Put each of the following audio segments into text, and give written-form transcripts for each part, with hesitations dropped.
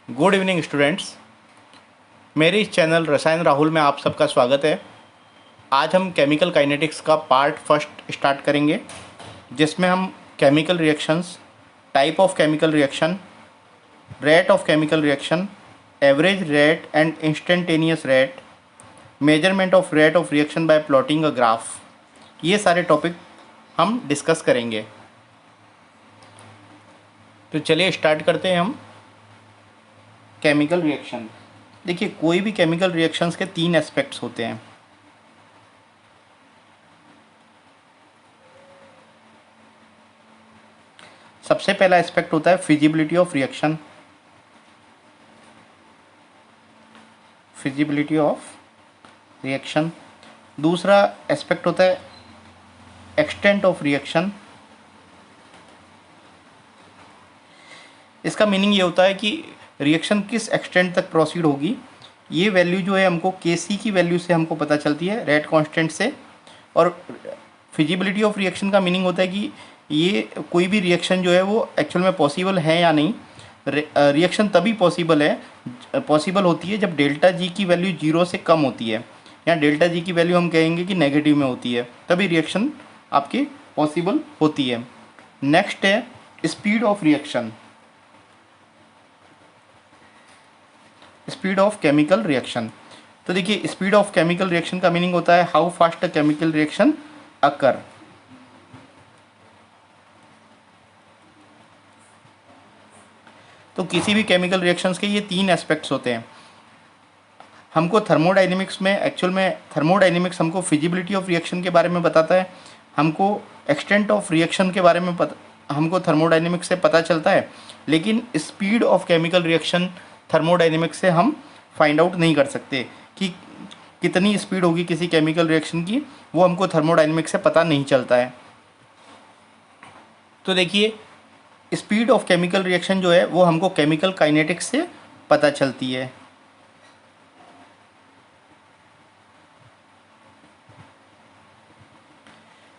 Good evening students. मेरे इस channel रसायन राहुल में आप सबका स्वागत है। आज हम केमिकल काइनेटिक्स का पार्ट फर्स्ट स्टार्ट करेंगे, जिसमें हम chemical reactions, type of chemical reaction, rate of chemical reaction, average rate and instantaneous rate, measurement of rate of reaction by plotting a graph, ये सारे टॉपिक हम डिस्कस करेंगे। तो चलिए स्टार्ट करते हैं हम। केमिकल रिएक्शन, देखिए कोई भी केमिकल रिएक्शंस के तीन एस्पेक्ट्स होते हैं। सबसे पहला एस्पेक्ट होता है feasibility of reaction, feasibility of reaction. दूसरा एस्पेक्ट होता है एक्सटेंट ऑफ रिएक्शन। इसका मीनिंग ये होता है कि रिएक्शन किस एक्सटेंट तक प्रोसीड होगी। ये वैल्यू जो है हमको Kc की वैल्यू से हमको पता चलती है, रेट कांस्टेंट से। और फिजिबिलिटी ऑफ रिएक्शन का मीनिंग होता है कि ये कोई भी रिएक्शन जो है वो एक्चुअल में पॉसिबल है या नहीं। रिएक्शन तभी पॉसिबल होती है जब डेल्टा जी की वैल्यू 0 से कम होती है, या डेल्टा जी की वैल्यू हम कहेंगे कि नेगेटिव में होती है, तभी रिएक्शन आपकी पॉसिबल होती है। नेक्स्ट है speed of reaction, speed of chemical reaction. तो देखिए स्पीड ऑफ केमिकल रिएक्शन का मीनिंग होता है how fast a chemical reaction occur. तो किसी भी केमिकल रिएक्शंस के ये तीन एस्पेक्ट्स होते हैं। हमको थर्मोडायनेमिक्स में, एक्चुअल में थर्मोडायनेमिक्स हमको फिजिबिलिटी ऑफ रिएक्शन के बारे में बताता है, हमको एक्सटेंट ऑफ रिएक्शन के बारे में हमको थर्मोडायनेमिक्स से पता चलता है, लेकिन speed of chemical reaction thermodynamics से हम फाइंड आउट नहीं कर सकते कि कितनी स्पीड होगी किसी केमिकल रिएक्शन की, वो हमको थर्मोडायनेमिक्स से पता नहीं चलता है। तो देखिए स्पीड ऑफ केमिकल रिएक्शन जो है वो हमको केमिकल काइनेटिक्स से पता चलती है।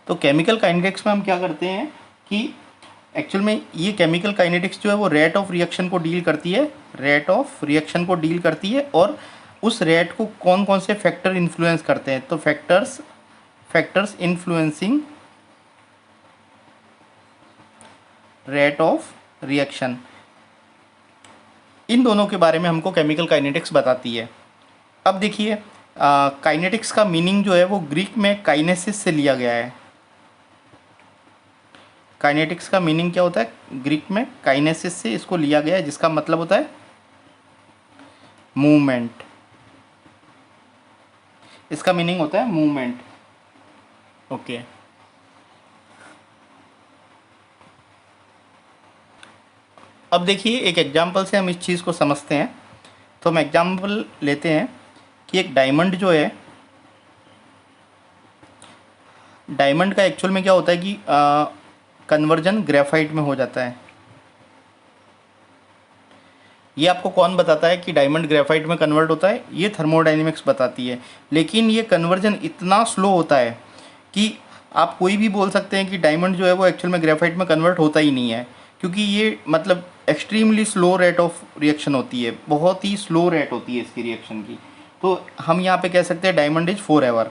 तो केमिकल काइनेटिक्स में हम क्या करते हैं कि एक्चुअल में ये केमिकल काइनेटिक्स जो है वो रेट ऑफ रिएक्शन को डील करती है, रेट ऑफ रिएक्शन को डील करती है, और उस रेट को कौन कौन से फैक्टर इन्फ्लुएंस करते हैं। तो factors influencing rate of reaction, इन दोनों के बारे में हमको केमिकल काइनेटिक्स बताती है। अब देखिए काइनेटिक्स का मीनिंग जो है वो ग्रीक में काइनेसिस से लिया गया है। काइनेटिक्स का मीनिंग क्या होता है, ग्रीक में काइनेसिस से इसको लिया गया है, जिसका मतलब होता है मूवमेंट। इसका मीनिंग होता है मूवमेंट। ओके, अब देखिए एक एग्जांपल से हम इस चीज़ को समझते हैं। तो हम एग्जांपल लेते हैं कि एक डायमंड जो है, डायमंड का एक्चुअल में क्या होता है कि कन्वर्जन ग्रेफाइट में हो जाता है। ये आपको कौन बताता है कि डायमंड ग्रेफाइट में कन्वर्ट होता है? ये थर्मोडायनेमिक्स बताती है। लेकिन ये कन्वर्जन इतना स्लो होता है कि आप कोई भी बोल सकते हैं कि डायमंड जो है वो एक्चुअल में ग्रेफाइट में कन्वर्ट होता ही नहीं है, क्योंकि ये मतलब extremely slow rate of reaction होती है, बहुत ही स्लो रेट होती है इसकी रिएक्शन की। तो हम यहाँ पे कह सकते हैं डायमंड इज फॉर एवर।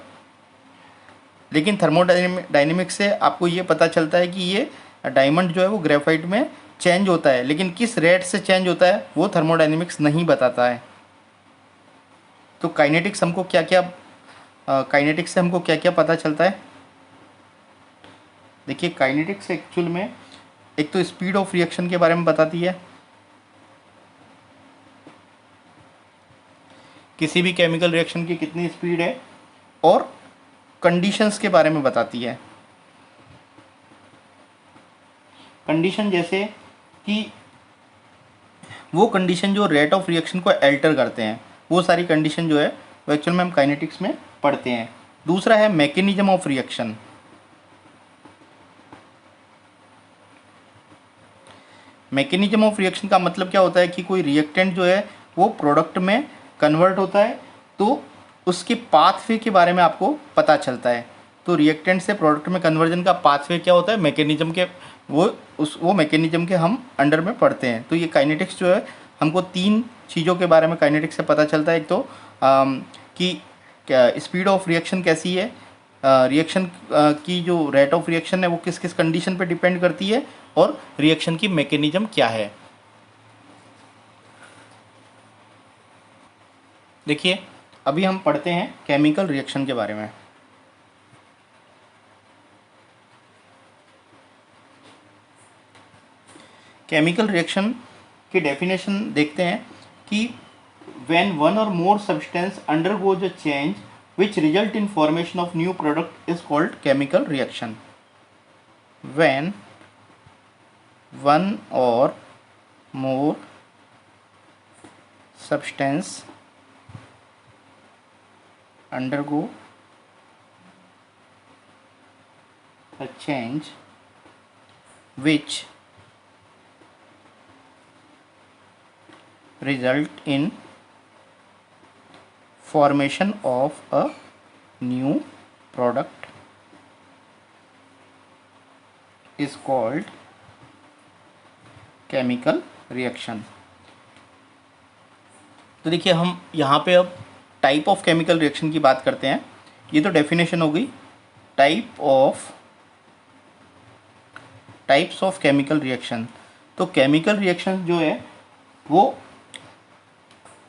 लेकिन थर्मोडायनेमिक्स से आपको ये पता चलता है कि ये डायमंड जो है वो ग्रेफाइट में चेंज होता है, लेकिन किस रेट से चेंज होता है वो थर्मोडायनेमिक्स नहीं बताता है। तो काइनेटिक्स हमको क्या क्या काइनेटिक्स से हमको क्या क्या पता चलता है? देखिए काइनेटिक्स एक्चुअल में एक तो स्पीड ऑफ रिएक्शन के बारे में बताती है, किसी भी केमिकल रिएक्शन की कितनी स्पीड है, और कंडीशंस के बारे में बताती है। कंडीशन जैसे कि वो कंडीशन जो रेट ऑफ रिएक्शन को अल्टर करते हैं, वो सारी कंडीशन जो है वो एक्चुअल में हम काइनेटिक्स में पढ़ते हैं। दूसरा है mechanism of reaction. Mechanism of reaction का मतलब क्या होता है कि कोई रिएक्टेंट जो है वो प्रोडक्ट में कन्वर्ट होता है, तो उसके पाथवे के बारे में आपको पता चलता है। तो रिएक्टेंट से प्रोडक्ट में कन्वर्जन का पाथवे क्या होता है, मैकेनिज्म के वो मैकेनिज्म के हम अंडर में पढ़ते हैं। तो ये काइनेटिक्स जो है हमको 3 चीज़ों के बारे में काइनेटिक्स से पता चलता है। एक तो कि स्पीड ऑफ रिएक्शन कैसी है, रिएक्शन की जो रेट ऑफ रिएक्शन है वो किस किस कंडीशन पे डिपेंड करती है, और रिएक्शन की मैकेनिज्म क्या है। देखिए अभी हम पढ़ते हैं केमिकल रिएक्शन के बारे में। केमिकल रिएक्शन की डेफिनेशन देखते हैं कि when one or more substance undergoes a change which result in formation of new product is called chemical reaction. When one or more substance undergo a change which result in formation of a new product is called chemical reaction. तो देखिए हम यहाँ पे अब type of chemical reaction की बात करते हैं। ये तो डेफिनेशन हो गई टाइप्स ऑफ केमिकल रिएक्शन। तो केमिकल रिएक्शन जो है वो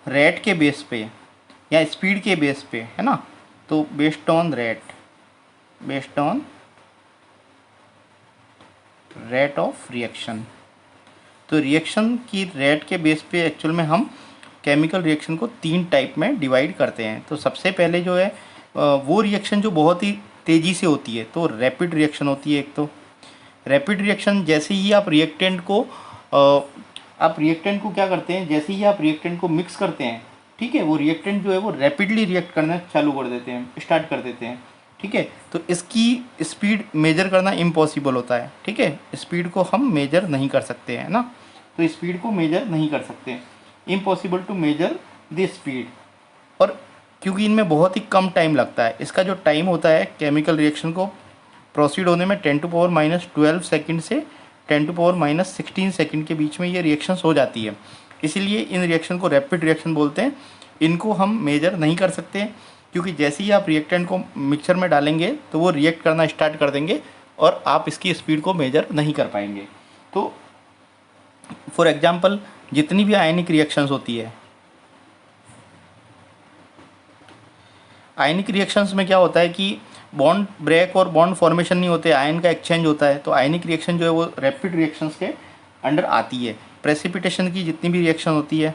रेट के बेस पे या स्पीड के बेस पे है ना, तो based on rate of reaction. तो रिएक्शन की रेट के बेस पे एक्चुअल में हम केमिकल रिएक्शन को 3 टाइप में डिवाइड करते हैं। तो सबसे पहले जो है वो रिएक्शन जो बहुत ही तेज़ी से होती है, तो रैपिड रिएक्शन होती है। एक तो रैपिड रिएक्शन, जैसे ही आप रिएक्टेंट को क्या करते हैं, जैसे ही आप रिएक्टेंट को मिक्स करते हैं, ठीक है, वो रिएक्टेंट जो है वो रैपिडली रिएक्ट करना चालू कर देते हैं, स्टार्ट कर देते हैं, ठीक है। तो इसकी स्पीड मेजर करना इम्पॉसिबल होता है, ठीक है, स्पीड को हम मेजर नहीं कर सकते हैं ना, तो स्पीड को मेजर नहीं कर सकते, impossible to measure the speed. और क्योंकि इनमें बहुत ही कम टाइम लगता है, इसका जो टाइम होता है केमिकल रिएक्शन को प्रोसीड होने में 10⁻12 सेकंड से 10⁻16 सेकंड के बीच में ये रिएक्शंस हो जाती है। इसीलिए इन रिएक्शन को रैपिड रिएक्शन बोलते हैं। इनको हम मेजर नहीं कर सकते क्योंकि जैसे ही आप रिएक्टेंट को मिक्सचर में डालेंगे तो वो रिएक्ट करना स्टार्ट कर देंगे और आप इसकी स्पीड को मेजर नहीं कर पाएंगे। तो फॉर एग्जांपल जितनी भी आयनिक रिएक्शंस होती है, आयनिक रिएक्शंस में क्या होता है कि बॉन्ड ब्रेक और बॉन्ड फॉर्मेशन नहीं होते, आयन का एक्सचेंज होता है। तो आयनिक रिएक्शन जो है वो रैपिड रिएक्शंस के अंडर आती है। प्रेसिपिटेशन की जितनी भी रिएक्शन होती है,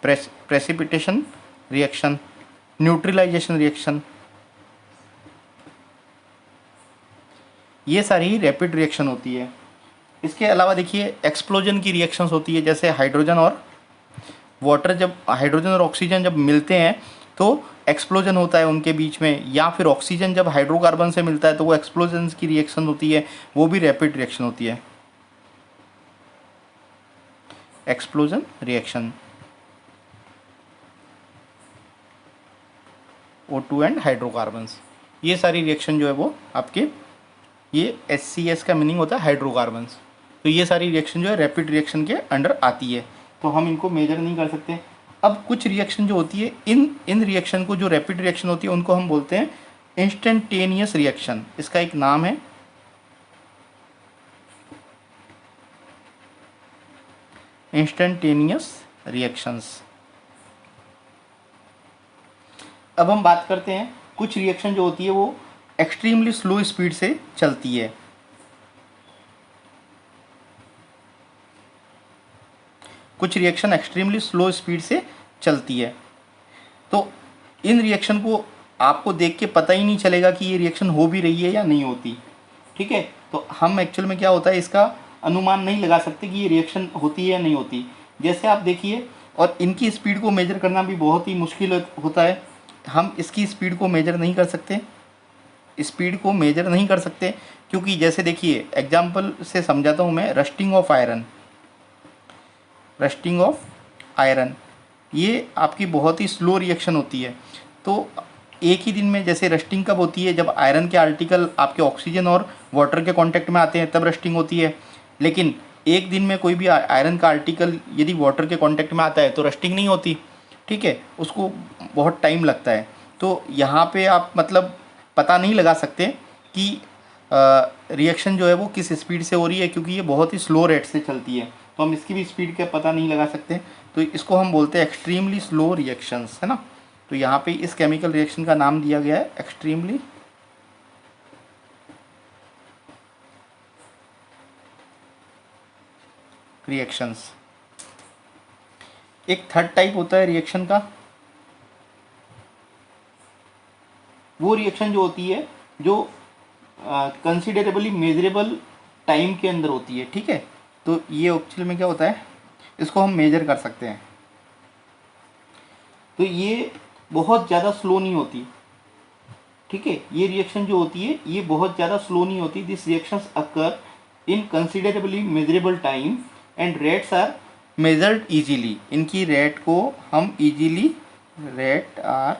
प्रेसिपिटेशन रिएक्शन, न्यूट्रलाइजेशन रिएक्शन, ये सारी रैपिड रिएक्शन होती है। इसके अलावा देखिए एक्सप्लोजन की रिएक्शंस होती है, जैसे हाइड्रोजन और वाटर, जब हाइड्रोजन और ऑक्सीजन जब मिलते हैं तो एक्सप्लोजन होता है उनके बीच में, या फिर ऑक्सीजन जब हाइड्रोकार्बन से मिलता है तो वो एक्सप्लोजन की रिएक्शन होती है, वो भी रैपिड रिएक्शन होती है, explosion reaction. O2 and hydrocarbons, ये सारी रिएक्शन जो है वो आपके, ये HCS का मीनिंग होता है हाइड्रोकार्बन्स। तो ये सारी रिएक्शन जो है रैपिड रिएक्शन के अंडर आती है, तो हम इनको मेजर नहीं कर सकते। अब कुछ रिएक्शन जो होती है, इन रिएक्शन को, जो रैपिड रिएक्शन होती है उनको हम बोलते हैं इंस्टेंटेनियस रिएक्शन। इसका एक नाम है इंस्टेंटेनियस रिएक्शंस। अब हम बात करते हैं कुछ रिएक्शन जो होती है वो एक्सट्रीमली स्लो स्पीड से चलती है। कुछ रिएक्शन एक्सट्रीमली स्लो स्पीड से चलती है, तो इन रिएक्शन को आपको देख के पता ही नहीं चलेगा कि ये रिएक्शन हो भी रही है या नहीं होती, ठीक है। तो हम एक्चुअल में क्या होता है, इसका अनुमान नहीं लगा सकते कि ये रिएक्शन होती है या नहीं होती। जैसे आप देखिए, और इनकी स्पीड को मेजर करना भी बहुत ही मुश्किल होता है। हम इसकी स्पीड को मेजर नहीं कर सकते, स्पीड को मेजर नहीं कर सकते क्योंकि जैसे देखिए एग्जाम्पल से समझाता हूँ मैं, रस्टिंग ऑफ आयरन, ये आपकी बहुत ही स्लो रिएक्शन होती है। तो एक ही दिन में, जैसे रस्टिंग कब होती है, जब आयरन के आर्टिकल आपके ऑक्सीजन और वाटर के कांटेक्ट में आते हैं तब रस्टिंग होती है। लेकिन एक दिन में कोई भी आयरन का आर्टिकल यदि वाटर के कांटेक्ट में आता है तो रस्टिंग नहीं होती, ठीक है, उसको बहुत टाइम लगता है। तो यहाँ पे आप मतलब पता नहीं लगा सकते कि रिएक्शन जो है वो किस स्पीड से हो रही है, क्योंकि ये बहुत ही स्लो रेट से चलती है, तो हम इसकी भी स्पीड का पता नहीं लगा सकते। तो इसको हम बोलते हैं एक्सट्रीमली स्लो रिएक्शंस, है ना। तो यहाँ पे इस केमिकल रिएक्शन का नाम दिया गया है एक्सट्रीमली रिएक्शंस। एक थर्ड टाइप होता है रिएक्शन का, वो रिएक्शन जो होती है जो कंसिडरेबली मेजरेबल टाइम के अंदर होती है, ठीक है। तो ये एक्चुअली में क्या होता है, इसको हम मेजर कर सकते हैं। तो ये बहुत ज़्यादा स्लो नहीं होती, ठीक है, ये रिएक्शन जो होती है ये बहुत ज़्यादा स्लो नहीं होती। This reactions occur in considerably measurable time and rates are measured easily. इनकी रेट को हम easily, rate are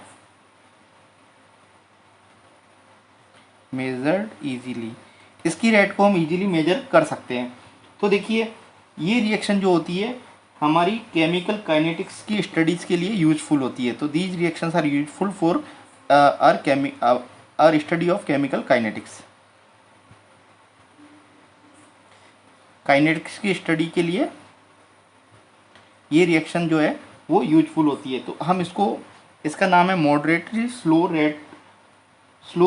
measured easily, इसकी रेट को हम इजीली मेजर कर सकते हैं। तो देखिए ये रिएक्शन जो होती है हमारी केमिकल काइनेटिक्स की स्टडीज़ के लिए यूजफुल होती है। तो these reactions are useful for our study of chemical kinetics. Kinetics की स्टडी के लिए ये रिएक्शन जो है वो यूजफुल होती है। तो हम इसको, इसका नाम है मॉडरेटरी स्लो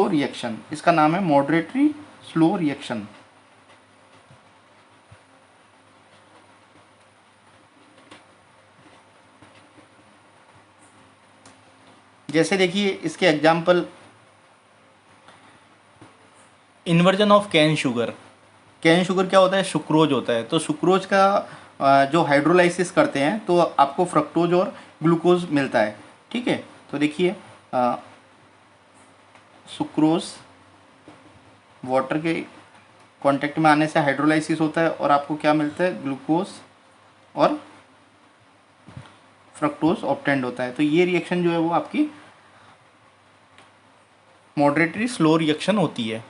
रिएक्शन, इसका नाम है मॉडरेटरी स्लो रिएक्शन। जैसे देखिए इसके example, inversion of cane sugar. Cane sugar क्या होता है, सुक्रोज होता है। तो सुक्रोज का जो हाइड्रोलाइसिस करते हैं तो आपको फ्रक्टोज और ग्लूकोज मिलता है, ठीक है। तो देखिए सुक्रोज वाटर के कांटेक्ट में आने से हाइड्रोलाइसिस होता है और आपको क्या मिलता है, ग्लूकोज और फ्रक्टोज ऑब्टेंड होता है। तो ये रिएक्शन जो है वो आपकी मॉडरेटरी स्लो रिएक्शन होती है।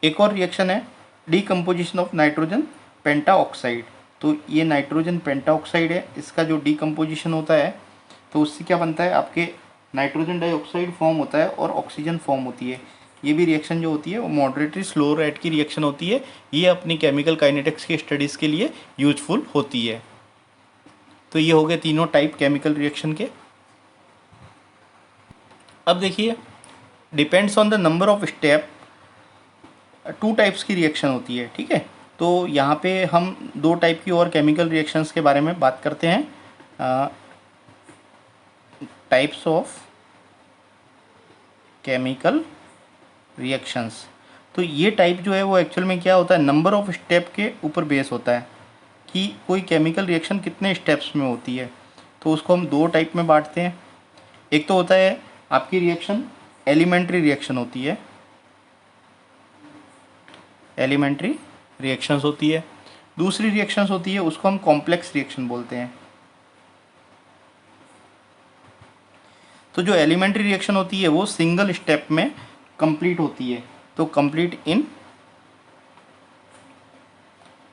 एक और रिएक्शन है डीकम्पोजिशन ऑफ नाइट्रोजन पेंटाऑक्साइड। तो ये नाइट्रोजन पेंटाऑक्साइड है, इसका जो डीकम्पोजिशन होता है तो उससे क्या बनता है, आपके नाइट्रोजन डाइऑक्साइड फॉर्म होता है और ऑक्सीजन फॉर्म होती है। ये भी रिएक्शन जो होती है वो मॉडरेटरी स्लो रेट की रिएक्शन होती है। ये अपनी केमिकल काइनेटिक्स की स्टडीज़ के लिए यूजफुल होती है। तो ये हो गए तीनों टाइप केमिकल रिएक्शन के। अब देखिए depends on the number of step, two types की रिएक्शन होती है, ठीक है। तो यहाँ पे हम दो टाइप की और केमिकल रिएक्शंस के बारे में बात करते हैं, टाइप्स ऑफ केमिकल रिएक्शंस। तो ये टाइप जो है वो एक्चुअल में क्या होता है, नंबर ऑफ स्टेप के ऊपर बेस होता है कि कोई केमिकल रिएक्शन कितने स्टेप्स में होती है। तो उसको हम दो टाइप में बांटते हैं। एक तो होता है आपकी रिएक्शन एलिमेंट्री रिएक्शन होती है, एलिमेंट्री रिएक्शंस होती है। दूसरी रिएक्शंस होती है उसको हम कॉम्प्लेक्स रिएक्शन बोलते हैं। तो जो एलिमेंट्री रिएक्शन होती है वो सिंगल स्टेप में कंप्लीट होती है, तो कंप्लीट इन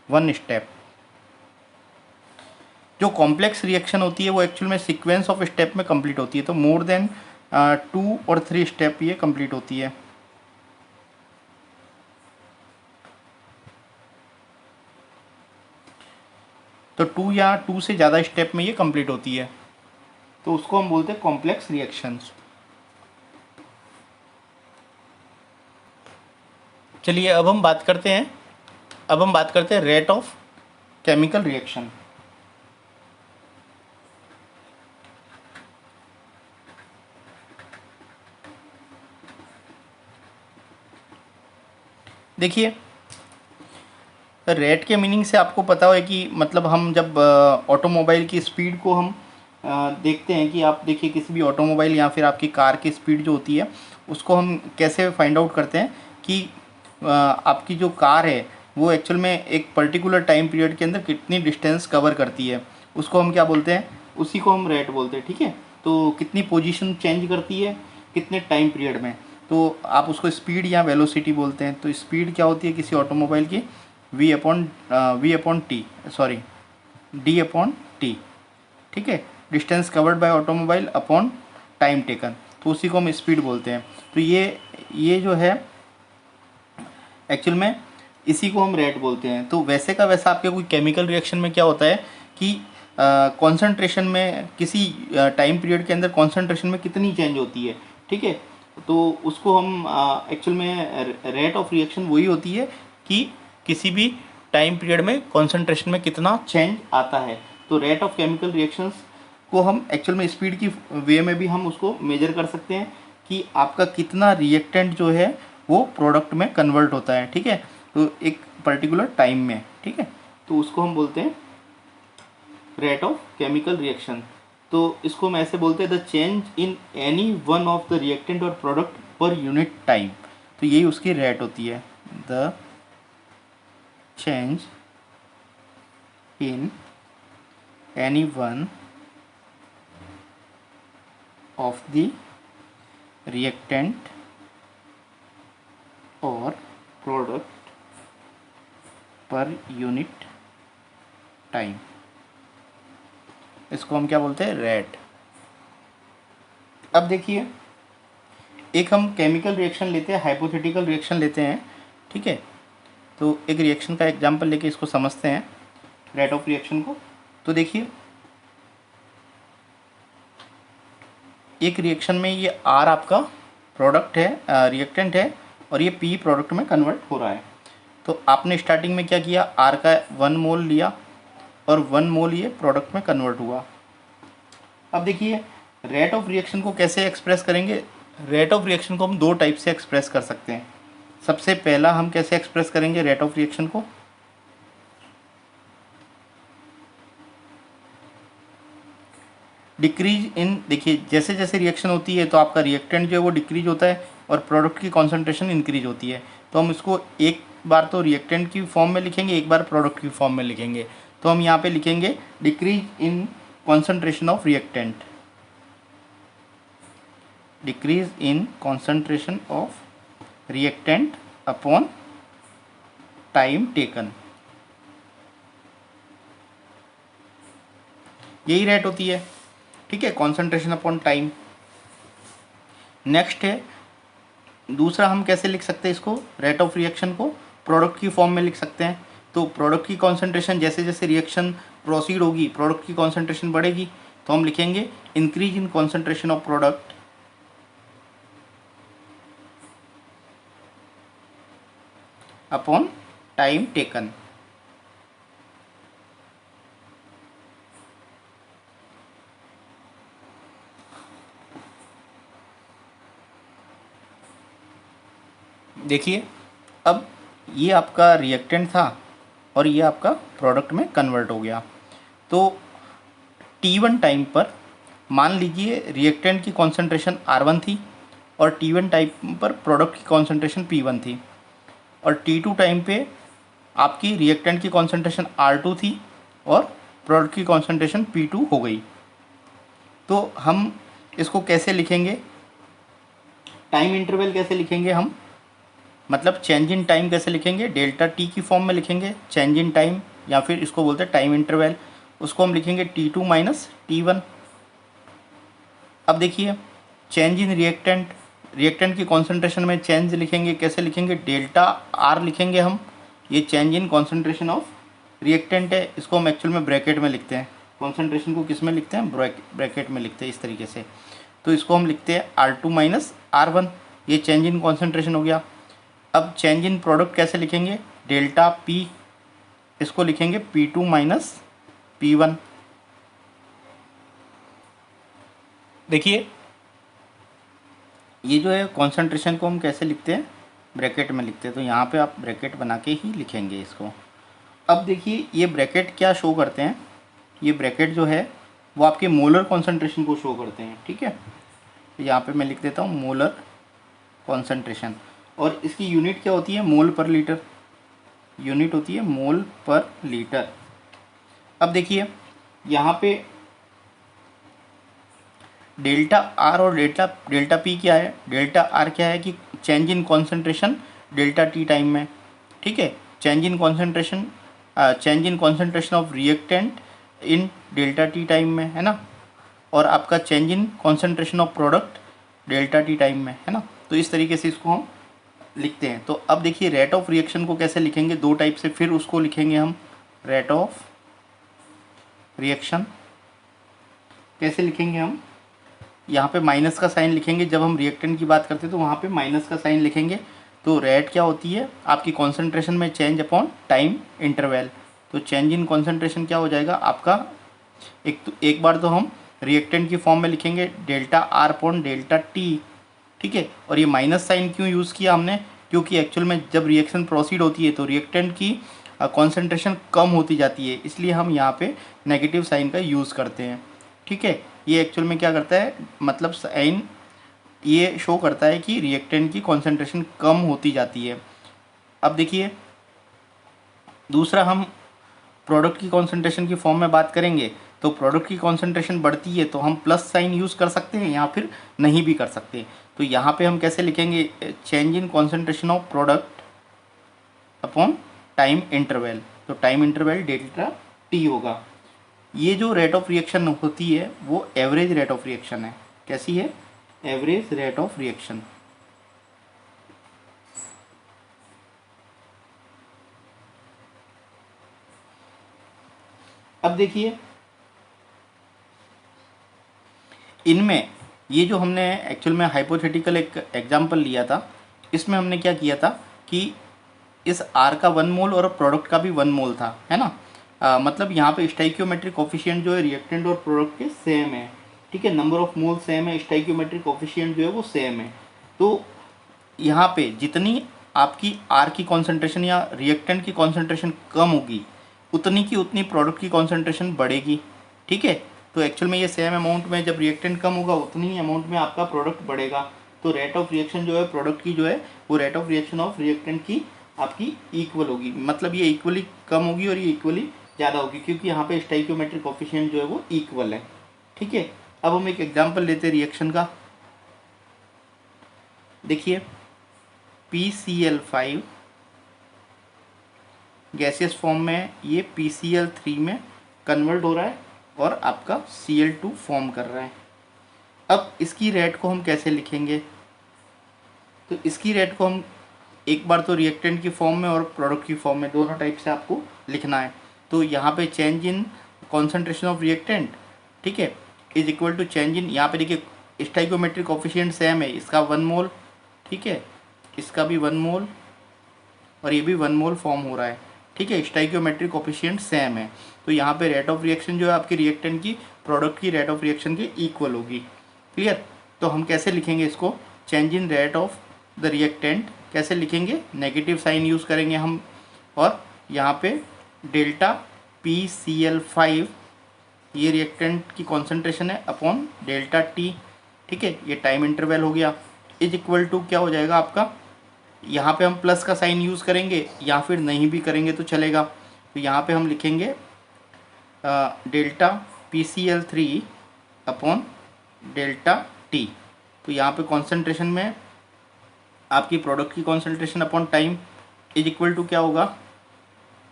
वन स्टेप। जो कॉम्प्लेक्स रिएक्शन होती है वो एक्चुअल में सीक्वेंस ऑफ स्टेप में कंप्लीट होती है, तो मोर देन 2 और 3 स्टेप ये कंप्लीट होती है। तो 2 या 2 से ज़्यादा स्टेप में ये कंप्लीट होती है, तो उसको हम बोलते हैं कॉम्प्लेक्स रिएक्शंस। चलिए अब हम बात करते हैं रेट ऑफ केमिकल रिएक्शन। देखिए रेट के मीनिंग से आपको पता है कि मतलब हम जब ऑटोमोबाइल की स्पीड को हम देखते हैं कि आप देखिए किसी भी ऑटोमोबाइल या फिर आपकी कार की स्पीड जो होती है उसको हम कैसे फाइंड आउट करते हैं कि आपकी जो कार है वो एक्चुअल में एक पर्टिकुलर टाइम पीरियड के अंदर कितनी डिस्टेंस कवर करती है, उसको हम क्या बोलते हैं, उसी को हम रेट बोलते हैं, ठीक है। तो कितनी पोजीशन चेंज करती है कितने टाइम पीरियड में, तो आप उसको स्पीड या वेलोसिटी बोलते हैं। तो स्पीड क्या होती है किसी ऑटोमोबाइल की, V upon T, sorry D upon T, ठीक है, distance covered by automobile upon time taken, तो उसी को हम स्पीड बोलते हैं। तो ये जो है एक्चुअल में इसी को हम रेट बोलते हैं। तो वैसे का वैसा आपके कोई केमिकल रिएक्शन में क्या होता है कि कॉन्सेंट्रेशन में किसी टाइम पीरियड के अंदर कॉन्सेंट्रेशन में कितनी चेंज होती है, ठीक है, तो उसको हम एक्चुअल में रेट ऑफ रिएक्शन वही होती है कि किसी भी टाइम पीरियड में कॉन्सेंट्रेशन में कितना चेंज आता है। तो रेट ऑफ केमिकल रिएक्शंस को हम एक्चुअल में स्पीड की वे में भी हम उसको मेजर कर सकते हैं कि आपका कितना रिएक्टेंट जो है वो प्रोडक्ट में कन्वर्ट होता है, ठीक है, तो एक पर्टिकुलर टाइम में, ठीक है, तो उसको हम बोलते हैं रेट ऑफ केमिकल रिएक्शन। तो इसको हम ऐसे बोलते हैं the change in any one of the reactant और प्रोडक्ट पर यूनिट टाइम, तो यही उसकी रेट होती है, the change in any one of the reactant और प्रोडक्ट पर यूनिट टाइम, इसको हम क्या बोलते हैं, रेट। अब देखिए एक हम केमिकल रिएक्शन लेते हैं, हाइपोथेटिकल रिएक्शन लेते हैं, ठीक है, तो एक रिएक्शन का एग्जांपल लेके इसको समझते हैं रेट ऑफ रिएक्शन को। तो देखिए एक रिएक्शन में ये R आपका प्रोडक्ट है, रिएक्टेंट है, और ये P प्रोडक्ट में कन्वर्ट हो रहा है। तो आपने स्टार्टिंग में क्या किया, R का 1 मोल लिया और 1 मोल ये प्रोडक्ट में कन्वर्ट हुआ। अब देखिए रेट ऑफ रिएक्शन को कैसे एक्सप्रेस करेंगे, रेट ऑफ रिएक्शन को हम दो टाइप से एक्सप्रेस कर सकते हैं। सबसे पहला हम कैसे एक्सप्रेस करेंगे रेट ऑफ रिएक्शन को, डिक्रीज इन, देखिए जैसे जैसे रिएक्शन होती है तो आपका रिएक्टेंट जो है वो डिक्रीज होता है और प्रोडक्ट की कॉन्सेंट्रेशन इंक्रीज होती है। तो हम इसको एक बार तो रिएक्टेंट की फॉर्म में लिखेंगे, एक बार प्रोडक्ट की फॉर्म में लिखेंगे। तो हम यहाँ पे लिखेंगे decrease in concentration of reactant, decrease in concentration of reactant upon time taken, यही रेट होती है, ठीक है, कॉन्सेंट्रेशन अपॉन टाइम। नेक्स्ट है दूसरा, हम कैसे लिख सकते हैं इसको, रेट ऑफ रिएक्शन को प्रोडक्ट की फॉर्म में लिख सकते हैं। तो प्रोडक्ट की कॉन्सेंट्रेशन जैसे जैसे रिएक्शन प्रोसीड होगी प्रोडक्ट की कॉन्सेंट्रेशन बढ़ेगी, तो हम लिखेंगे increase in concentration of product upon time taken. देखिए अब ये आपका रिएक्टेंट था और ये आपका प्रोडक्ट में कन्वर्ट हो गया। तो T1 टाइम पर मान लीजिए रिएक्टेंट की कॉन्सेंट्रेशन R1 थी और T1 टाइम पर प्रोडक्ट की कॉन्सेंट्रेशन P1 थी, और T2 टाइम पे आपकी रिएक्टेंट की कॉन्सेंट्रेशन R2 थी और प्रोडक्ट की कॉन्सेंट्रेशन P2 हो गई। तो हम इसको कैसे लिखेंगे, टाइम इंटरवल कैसे लिखेंगे हम, मतलब चेंज इन टाइम कैसे लिखेंगे, डेल्टा टी की फॉर्म में लिखेंगे चेंज इन टाइम, या फिर इसको बोलते हैं टाइम इंटरवल, उसको हम लिखेंगे T2 माइनस T1। अब देखिए चेंज इन रिएक्टेंट, रिएक्टेंट की कॉन्सेंट्रेशन में चेंज लिखेंगे, कैसे लिखेंगे, डेल्टा R लिखेंगे हम, ये change in concentration of reactant है, इसको हम एक्चुअल में ब्रैकेट में लिखते हैं, कॉन्सेंट्रेशन को किस में लिखते हैं, ब्रैकेट में लिखते हैं इस तरीके से। तो इसको हम लिखते हैं R2 माइनस R1, ये चेंज इन कॉन्सेंट्रेशन हो गया। अब चेंज इन प्रोडक्ट कैसे लिखेंगे, डेल्टा P, इसको लिखेंगे P2 माइनस P1। देखिए ये जो है कॉन्सेंट्रेशन को हम कैसे लिखते हैं, ब्रैकेट में लिखते हैं, तो यहाँ पे आप ब्रैकेट बना के ही लिखेंगे इसको। अब देखिए ये ब्रैकेट क्या शो करते हैं, ये ब्रैकेट जो है वो आपके मोलर कॉन्सेंट्रेशन को शो करते हैं, ठीक है, यहाँ पे मैं लिख देता हूँ मोलर कॉन्सेंट्रेशन, और इसकी यूनिट क्या होती है, मोल पर लीटर, यूनिट होती है मोल पर लीटर। अब देखिए यहाँ पे डेल्टा R और डेल्टा P क्या है, डेल्टा R क्या है कि change in concentration delta T time में, ठीक है, change in concentration of reactant in delta T time में, है ना, और आपका change in concentration of product delta T time में, है ना। तो इस तरीके से इसको हम लिखते हैं। तो अब देखिए रेट ऑफ रिएक्शन को कैसे लिखेंगे, दो टाइप से, फिर उसको लिखेंगे हम रेट ऑफ रिएक्शन। कैसे लिखेंगे हम, यहाँ पे माइनस का साइन लिखेंगे, जब हम रिएक्टेंट की बात करते हैं तो वहाँ पे माइनस का साइन लिखेंगे। तो रेट क्या होती है, आपकी कॉन्सेंट्रेशन में चेंज अपॉन टाइम इंटरवल। तो चेंज इन कॉन्सेंट्रेशन क्या हो जाएगा आपका, एक बार तो हम रिएक्टेंट की फॉर्म में लिखेंगे delta R upon delta T, ठीक है। और ये माइनस साइन क्यों यूज़ किया हमने, क्योंकि एक्चुअल में जब रिएक्शन प्रोसीड होती है तो रिएक्टेंट की कॉन्सेंट्रेशन कम होती जाती है, इसलिए हम यहाँ पे नेगेटिव साइन का यूज़ करते हैं, ठीक है। ये एक्चुअल में क्या करता है, मतलब साइन ये शो करता है कि रिएक्टेंट की कॉन्सेंट्रेशन कम होती जाती है। अब देखिए दूसरा, हम प्रोडक्ट की कॉन्सेंट्रेशन की फॉर्म में बात करेंगे, तो प्रोडक्ट की कॉन्सेंट्रेशन बढ़ती है तो हम प्लस साइन यूज़ कर सकते हैं या फिर नहीं भी कर सकते। तो यहाँ पे हम कैसे लिखेंगे, change in concentration of product upon time interval. तो टाइम इंटरवल डेल्टा टी होगा। ये जो रेट ऑफ रिएक्शन होती है वो एवरेज रेट ऑफ रिएक्शन है। कैसी है, एवरेज रेट ऑफ रिएक्शन। अब देखिए इनमें ये जो हमने एक्चुअल में हाइपोथेटिकल एक एग्जांपल लिया था, इसमें हमने क्या किया था कि इस आर का 1 मोल और प्रोडक्ट का भी 1 मोल था, है ना। मतलब यहाँ पे स्टाइकियोमेट्रिक कोफिशिएंट जो है रिएक्टेंट और प्रोडक्ट के सेम है, ठीक है। नंबर ऑफ मोल सेम है, स्टाइकियोमेट्रिक कोफिशिएंट जो है वो सेम है। तो यहाँ पे जितनी आपकी आर की कॉन्सेंट्रेशन या रिएक्टेंट की कॉन्सेंट्रेशन कम होगी, उतनी की उतनी प्रोडक्ट की कॉन्सेंट्रेशन बढ़ेगी, ठीक है। तो एक्चुअल में ये सेम अमाउंट में जब रिएक्टेंट कम होगा उतनी ही अमाउंट में आपका प्रोडक्ट बढ़ेगा। तो रेट ऑफ रिएक्शन जो है प्रोडक्ट की जो है वो rate of reaction of reactant की आपकी इक्वल होगी, मतलब ये इक्वली कम होगी और ये इक्वली ज़्यादा होगी, क्योंकि यहाँ पे स्टाइकियोमेट्रिक कोफिशिएंट जो है वो इक्वल है, ठीक है। अब हम एक एग्जांपल लेते हैं रिएक्शन का। देखिए PCl5 गैसियस फॉर्म में ये PCl3 में कन्वर्ट हो रहा है और आपका Cl2 फॉर्म कर रहा है। अब इसकी रेट को हम कैसे लिखेंगे, तो इसकी रेट को हम एक बार तो रिएक्टेंट की फॉर्म में और प्रोडक्ट की फॉर्म में, दोनों टाइप से आपको लिखना है। तो यहाँ पे change in concentration of reactant, ठीक है, is equal to change in, यहाँ पे देखिए स्टाइकियोमेट्रिक कोफिशिएंट सेम है, इसका 1 मोल, ठीक है, इसका भी 1 मोल और ये भी 1 मोल फॉर्म हो रहा है, ठीक है। स्टाइकियोमेट्रिक कोफिशिएंट सेम है, तो यहाँ पे रेट ऑफ रिएक्शन जो है आपकी रिएक्टेंट की प्रोडक्ट की रेट ऑफ रिएक्शन के इक्वल होगी, क्लियर। तो हम कैसे लिखेंगे इसको, change in rate of the reactant कैसे लिखेंगे, नेगेटिव साइन यूज़ करेंगे हम, और यहाँ पे डेल्टा PCl5 ये रिएक्टेंट की कॉन्सेंट्रेशन है अपॉन डेल्टा टी, ठीक है, ये टाइम इंटरवल हो गया, इज इक्वल टू क्या हो जाएगा आपका, यहाँ पे हम प्लस का साइन यूज़ करेंगे या फिर नहीं भी करेंगे तो चलेगा। तो यहाँ पे हम लिखेंगे delta PCl3 upon delta T. तो यहाँ पे कॉन्सेंट्रेशन में आपकी प्रोडक्ट की concentration upon time is equal to क्या होगा,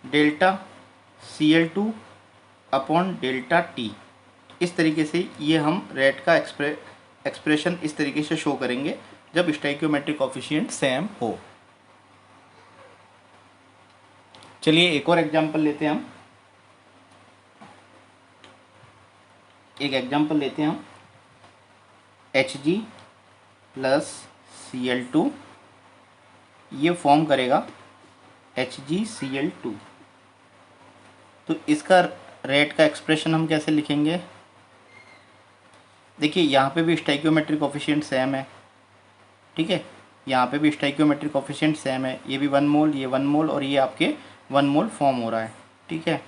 delta Cl2 upon delta T. इस तरीके से ये हम रेट का एक्सप्रेशन इस तरीके से शो करेंगे जब स्टाइकियोमेट्रिक कोफिशिएंट सेम हो। चलिए एक और एग्जांपल लेते हैं हम, एक एग्जांपल लेते हैं हम Hg प्लस Cl2, ये फॉर्म करेगा HgCl2। तो इसका रेट का एक्सप्रेशन हम कैसे लिखेंगे, देखिए यहाँ पे भी स्टाइकियोमेट्रिक कोफिशिएंट सेम है, ठीक है, यहाँ पे भी स्टाइकियोमेट्रिक कोफिशिएंट सेम है, ये भी 1 मोल, ये 1 मोल और ये आपके 1 मोल फॉर्म हो रहा है, ठीक है,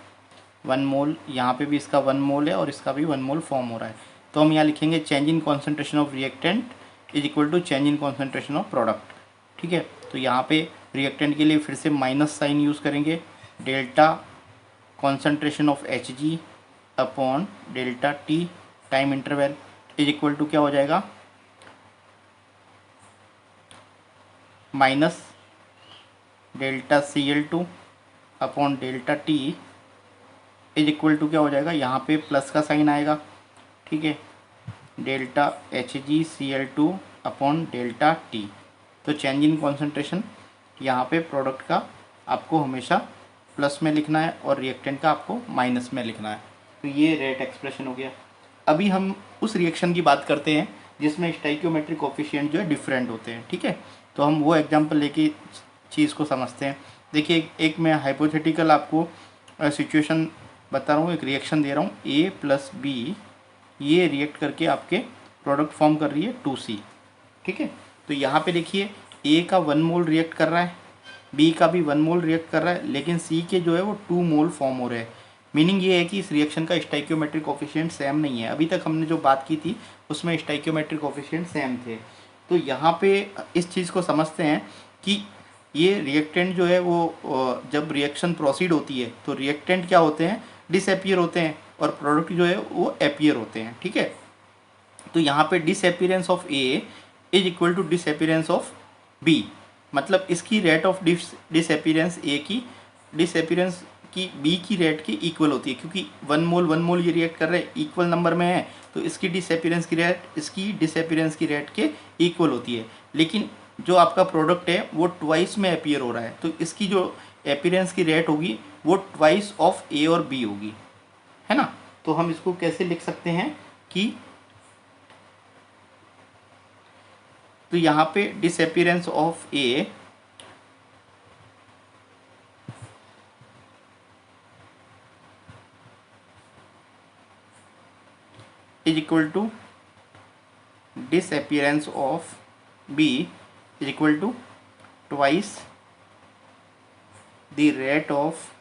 1 मोल, यहाँ पे भी इसका 1 मोल है और इसका भी 1 मोल फॉर्म हो रहा है। तो हम यहाँ लिखेंगे change in concentration of reactant is equal to change in concentration of product, ठीक है। तो यहाँ पे रिएक्टेंट के लिए फिर से माइनस साइन यूज़ करेंगे, delta concentration of Hg upon delta T time interval is equal to क्या हो जाएगा, minus delta Cl2 upon delta T is equal to क्या हो जाएगा, यहाँ पे प्लस का साइन आएगा, ठीक है, delta HgCl2 upon delta T. तो चेंज इन कॉन्सेंट्रेशन यहाँ पे प्रोडक्ट का आपको हमेशा प्लस में लिखना है और रिएक्टेंट का आपको माइनस में लिखना है। तो ये रेट एक्सप्रेशन हो गया। अभी हम उस रिएक्शन की बात करते हैं जिसमें स्टाइकियोमेट्रिक कोफिशिएंट जो है डिफरेंट होते हैं, ठीक है। तो हम वो एग्जांपल लेके चीज़ को समझते हैं। देखिए एक मैं हाइपोथेटिकल आपको सिचुएशन बता रहा हूँ, एक रिएक्शन दे रहा हूँ, A प्लस बी ये रिएक्ट करके आपके प्रोडक्ट फॉर्म कर रही है 2C, ठीक है। तो यहाँ पे देखिए A का 1 मोल रिएक्ट कर रहा है, B का भी 1 मोल रिएक्ट कर रहा है, लेकिन C के जो है वो 2 मोल फॉर्म हो रहे हैं। मीनिंग ये है कि इस रिएक्शन का स्टाइकियोमेट्रिक कोफिशिएंट सेम नहीं है। अभी तक हमने जो बात की थी उसमें स्टाइकियोमेट्रिक कोफिशिएंट सेम थे। तो यहाँ पे इस चीज़ को समझते हैं कि ये रिएक्टेंट जो है वो जब रिएक्शन प्रोसीड होती है तो रिएक्टेंट क्या होते हैं, डिसअपीयर होते हैं, और प्रोडक्ट जो है वो अपीयर होते हैं, ठीक है। तो यहाँ पे disappearance of A is equal to disappearance of B, मतलब इसकी रेट ऑफ डिसअपीयरेंस A की डिसअपीयरेंस की B की रेट की इक्वल होती है, क्योंकि 1 मोल ये रिएक्ट कर रहे हैं, इक्वल नंबर में है, तो इसकी डिसअपीयरेंस की रेट इसकी डिसअपीयरेंस की रेट के इक्वल होती है। लेकिन जो आपका प्रोडक्ट है वो ट्वाइस में अपीयर हो रहा है, तो इसकी जो अपीयरेंस की रेट होगी वो ट्वाइस ऑफ A और B होगी, है ना। तो हम इसको कैसे लिख सकते हैं कि तो यहाँ पे disappearance of A is equal to disappearance of B is equal to twice the rate of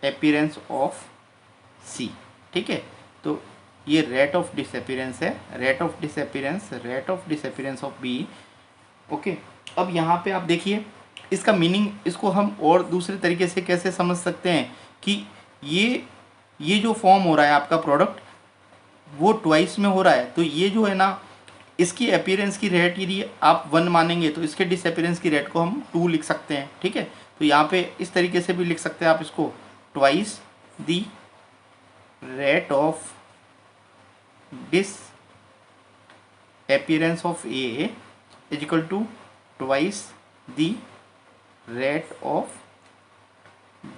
appearance of C, ठीक है। तो ये रेट ऑफ डिसअपीयरेंस है, rate of disappearance of B, okay. अब यहाँ पे आप देखिए इसका मीनिंग, इसको हम और दूसरे तरीके से कैसे समझ सकते हैं कि ये जो फॉर्म हो रहा है आपका प्रोडक्ट वो ट्वाइस में हो रहा है, तो ये जो है ना इसकी अपीयरेंस की रेट यदि आप 1 मानेंगे तो इसके डिसअपीयरेंस की रेट को हम 2 लिख सकते हैं, ठीक है। तो यहाँ पे इस तरीके से भी लिख सकते हैं आप इसको, twice the rate of disappearance of A is equal to twice the rate of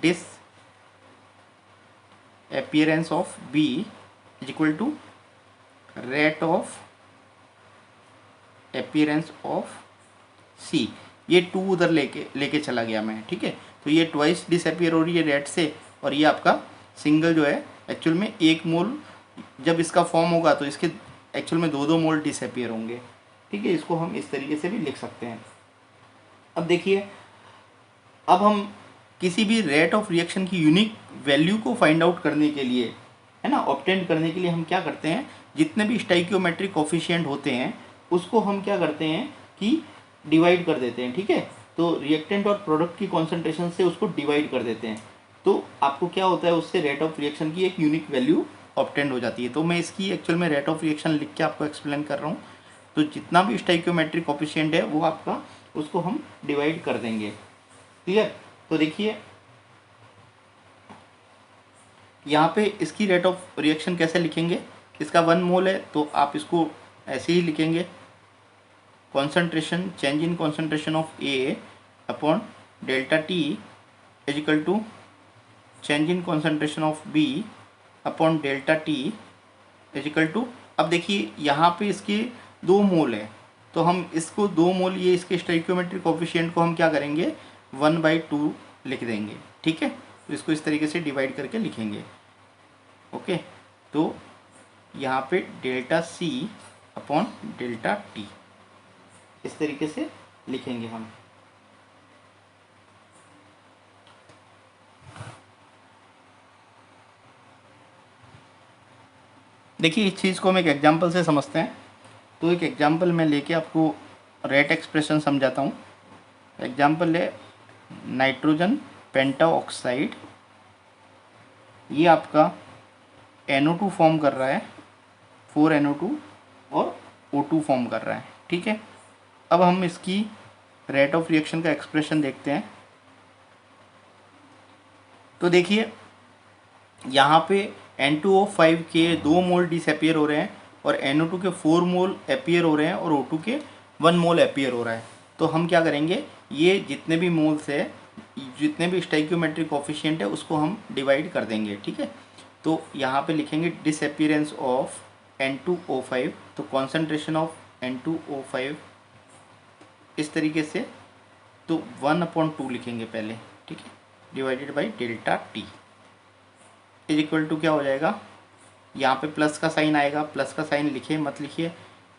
disappearance of B is equal to rate of appearance of C। ये 2 उधर लेके चला गया मैं, ठीक है। तो ये ट्वाइस डिसअपीयर हो रही है रेट से, और ये आपका सिंगल जो है एक्चुअल में 1 मोल जब इसका फॉर्म होगा तो इसके एक्चुअल में 2 मोल डिसअपीयर होंगे, ठीक है। इसको हम इस तरीके से भी लिख सकते हैं। अब देखिए, अब हम किसी भी रेट ऑफ रिएक्शन की यूनिक वैल्यू को फाइंड आउट करने के लिए, है ना, ऑब्टेन करने के लिए हम क्या करते हैं, जितने भी स्टाइकियोमेट्रिक कोफिशिएंट होते हैं उसको हम क्या करते हैं कि डिवाइड कर देते हैं, ठीक है। तो रिएक्टेंट और प्रोडक्ट की कॉन्सेंट्रेशन से उसको डिवाइड कर देते हैं, तो आपको क्या होता है, उससे रेट ऑफ रिएक्शन की एक यूनिक वैल्यू ऑब्टेन हो जाती है। तो मैं इसकी एक्चुअल में रेट ऑफ रिएक्शन लिख के आपको एक्सप्लेन कर रहा हूँ। तो जितना भी स्टाइकियोमेट्रिक कोफिशिएंट है वो आपका, उसको हम डिवाइड कर देंगे, क्लियर। तो देखिए यहाँ पे इसकी रेट ऑफ रिएक्शन कैसे लिखेंगे, इसका 1 मोल है तो आप इसको ऐसे ही लिखेंगे, concentration change in concentration of A upon delta T is equal to change in concentration of B upon delta T is equal to, अब देखिए यहाँ पे इसके 2 मोल है तो हम इसको 2 मोल, ये इसके स्टोइकियोमेट्रिक कोफिशिएंट को हम क्या करेंगे 1/2 लिख देंगे, ठीक है। तो इसको इस तरीके से डिवाइड करके लिखेंगे, ओके। तो यहाँ पे delta C upon delta T इस तरीके से लिखेंगे हम। देखिए इस चीज़ को हम एक एग्जांपल से समझते हैं। तो एक एग्जांपल मैं लेके आपको रेट एक्सप्रेशन समझाता हूँ। एग्जांपल है नाइट्रोजन पेंटाऑक्साइड, ये आपका NO2 फॉर्म कर रहा है, 4NO2 और O2 फॉर्म कर रहा है, ठीक है। अब हम इसकी रेट ऑफ रिएक्शन का एक्सप्रेशन देखते हैं। तो देखिए यहाँ पे N2O5 के 2 मोल डिसअपियर हो रहे हैं और NO2 के 4 मोल अपीयर हो रहे हैं और O2 के 1 मोल अपीयर हो रहा है। तो हम क्या करेंगे, ये जितने भी मोल्स है, जितने भी स्टोइकियोमेट्रिक कोफिशिएंट है, उसको हम डिवाइड कर देंगे, ठीक है। तो यहाँ पे लिखेंगे डिसअपियरेंस ऑफ N2O5, तो कॉन्सेंट्रेशन ऑफ N2O5 इस तरीके से, तो 1/2 लिखेंगे पहले, ठीक है, divided by delta T is equal to क्या हो जाएगा, यहाँ पे प्लस का साइन आएगा, प्लस का साइन लिखिए मत लिखिए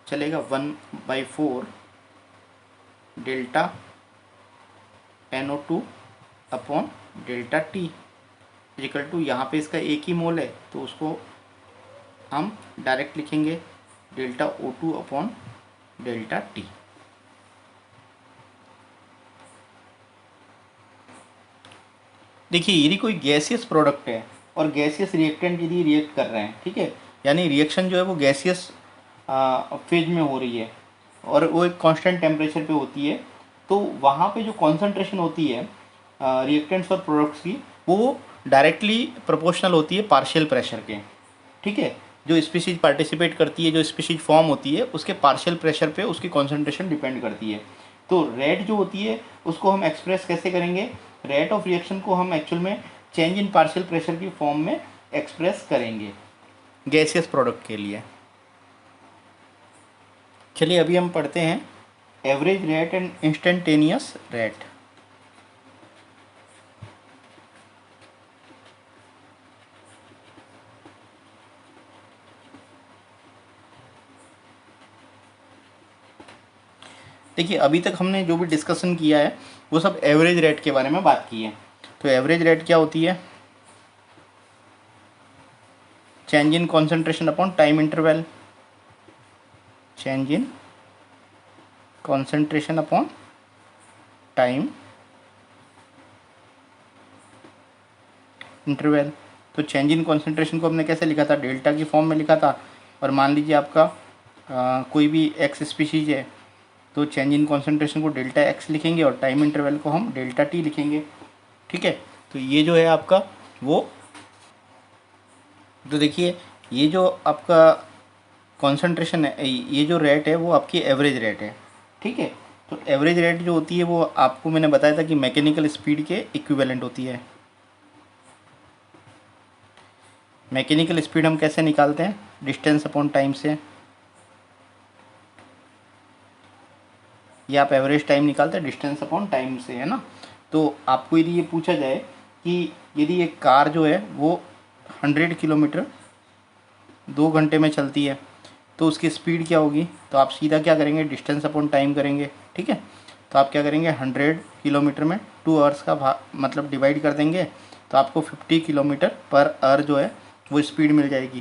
चलेगा, 1/4 delta NO2 upon delta T is equal to, यहाँ पे इसका एक ही मोल है तो उसको हम डायरेक्ट लिखेंगे delta O2 upon delta T. देखिए यदि कोई गैसियस प्रोडक्ट है और गैसियस रिएक्टेंट यदि रिएक्ट कर रहे हैं, ठीक है, यानी रिएक्शन जो है वो गैसियस फेज में हो रही है और वो एक कांस्टेंट टेम्परेचर पे होती है, तो वहाँ पे जो कॉन्सेंट्रेशन होती है रिएक्टेंट्स और प्रोडक्ट्स की, वो डायरेक्टली प्रोपोर्शनल होती है पार्शियल प्रेशर के, ठीक है। जो स्पीशीज पार्टिसिपेट करती है, जो स्पीशीज फॉर्म होती है, उसके पार्शियल प्रेशर पे उसकी कॉन्सेंट्रेशन डिपेंड करती है। तो रेट जो होती है उसको हम एक्सप्रेस कैसे करेंगे, रेट ऑफ रिएक्शन को हम एक्चुअल में चेंज इन पार्शियल प्रेशर की फॉर्म में एक्सप्रेस करेंगे गैसियस प्रोडक्ट के लिए। चलिए अभी हम पढ़ते हैं average rate and instantaneous rate. देखिए अभी तक हमने जो भी डिस्कशन किया है वो सब एवरेज रेट के बारे में बात की है। तो एवरेज रेट क्या होती है, change in concentration upon time interval, change in concentration upon time interval. तो चेंज इन कॉन्सेंट्रेशन को हमने कैसे लिखा था, डेल्टा की फॉर्म में लिखा था। और मान लीजिए आपका कोई भी एक्स स्पीशीज है तो चेंज इन कॉन्सेंट्रेशन को डेल्टा एक्स लिखेंगे और टाइम इंटरवल को हम डेल्टा टी लिखेंगे, ठीक है। तो ये जो है आपका वो, तो देखिए ये जो आपका कॉन्सेंट्रेशन है, ये जो रेट है वो आपकी एवरेज रेट है, ठीक है। तो एवरेज रेट जो होती है वो आपको मैंने बताया था कि मैकेनिकल स्पीड के इक्विवेलेंट होती है। मैकेनिकल स्पीड हम कैसे निकालते हैं, डिस्टेंस अपॉन टाइम से, ये आप एवरेज टाइम निकालते हैं डिस्टेंस अपॉन टाइम से, है ना। तो आपको यदि ये पूछा जाए कि यदि एक कार जो है वो 100 किलोमीटर 2 घंटे में चलती है तो उसकी स्पीड क्या होगी, तो आप सीधा क्या करेंगे, डिस्टेंस अपॉन टाइम करेंगे, ठीक है। तो आप क्या करेंगे, 100 किलोमीटर में 2 आवर्स का मतलब डिवाइड कर देंगे, तो आपको 50 किलोमीटर पर आवर जो है वो स्पीड मिल जाएगी,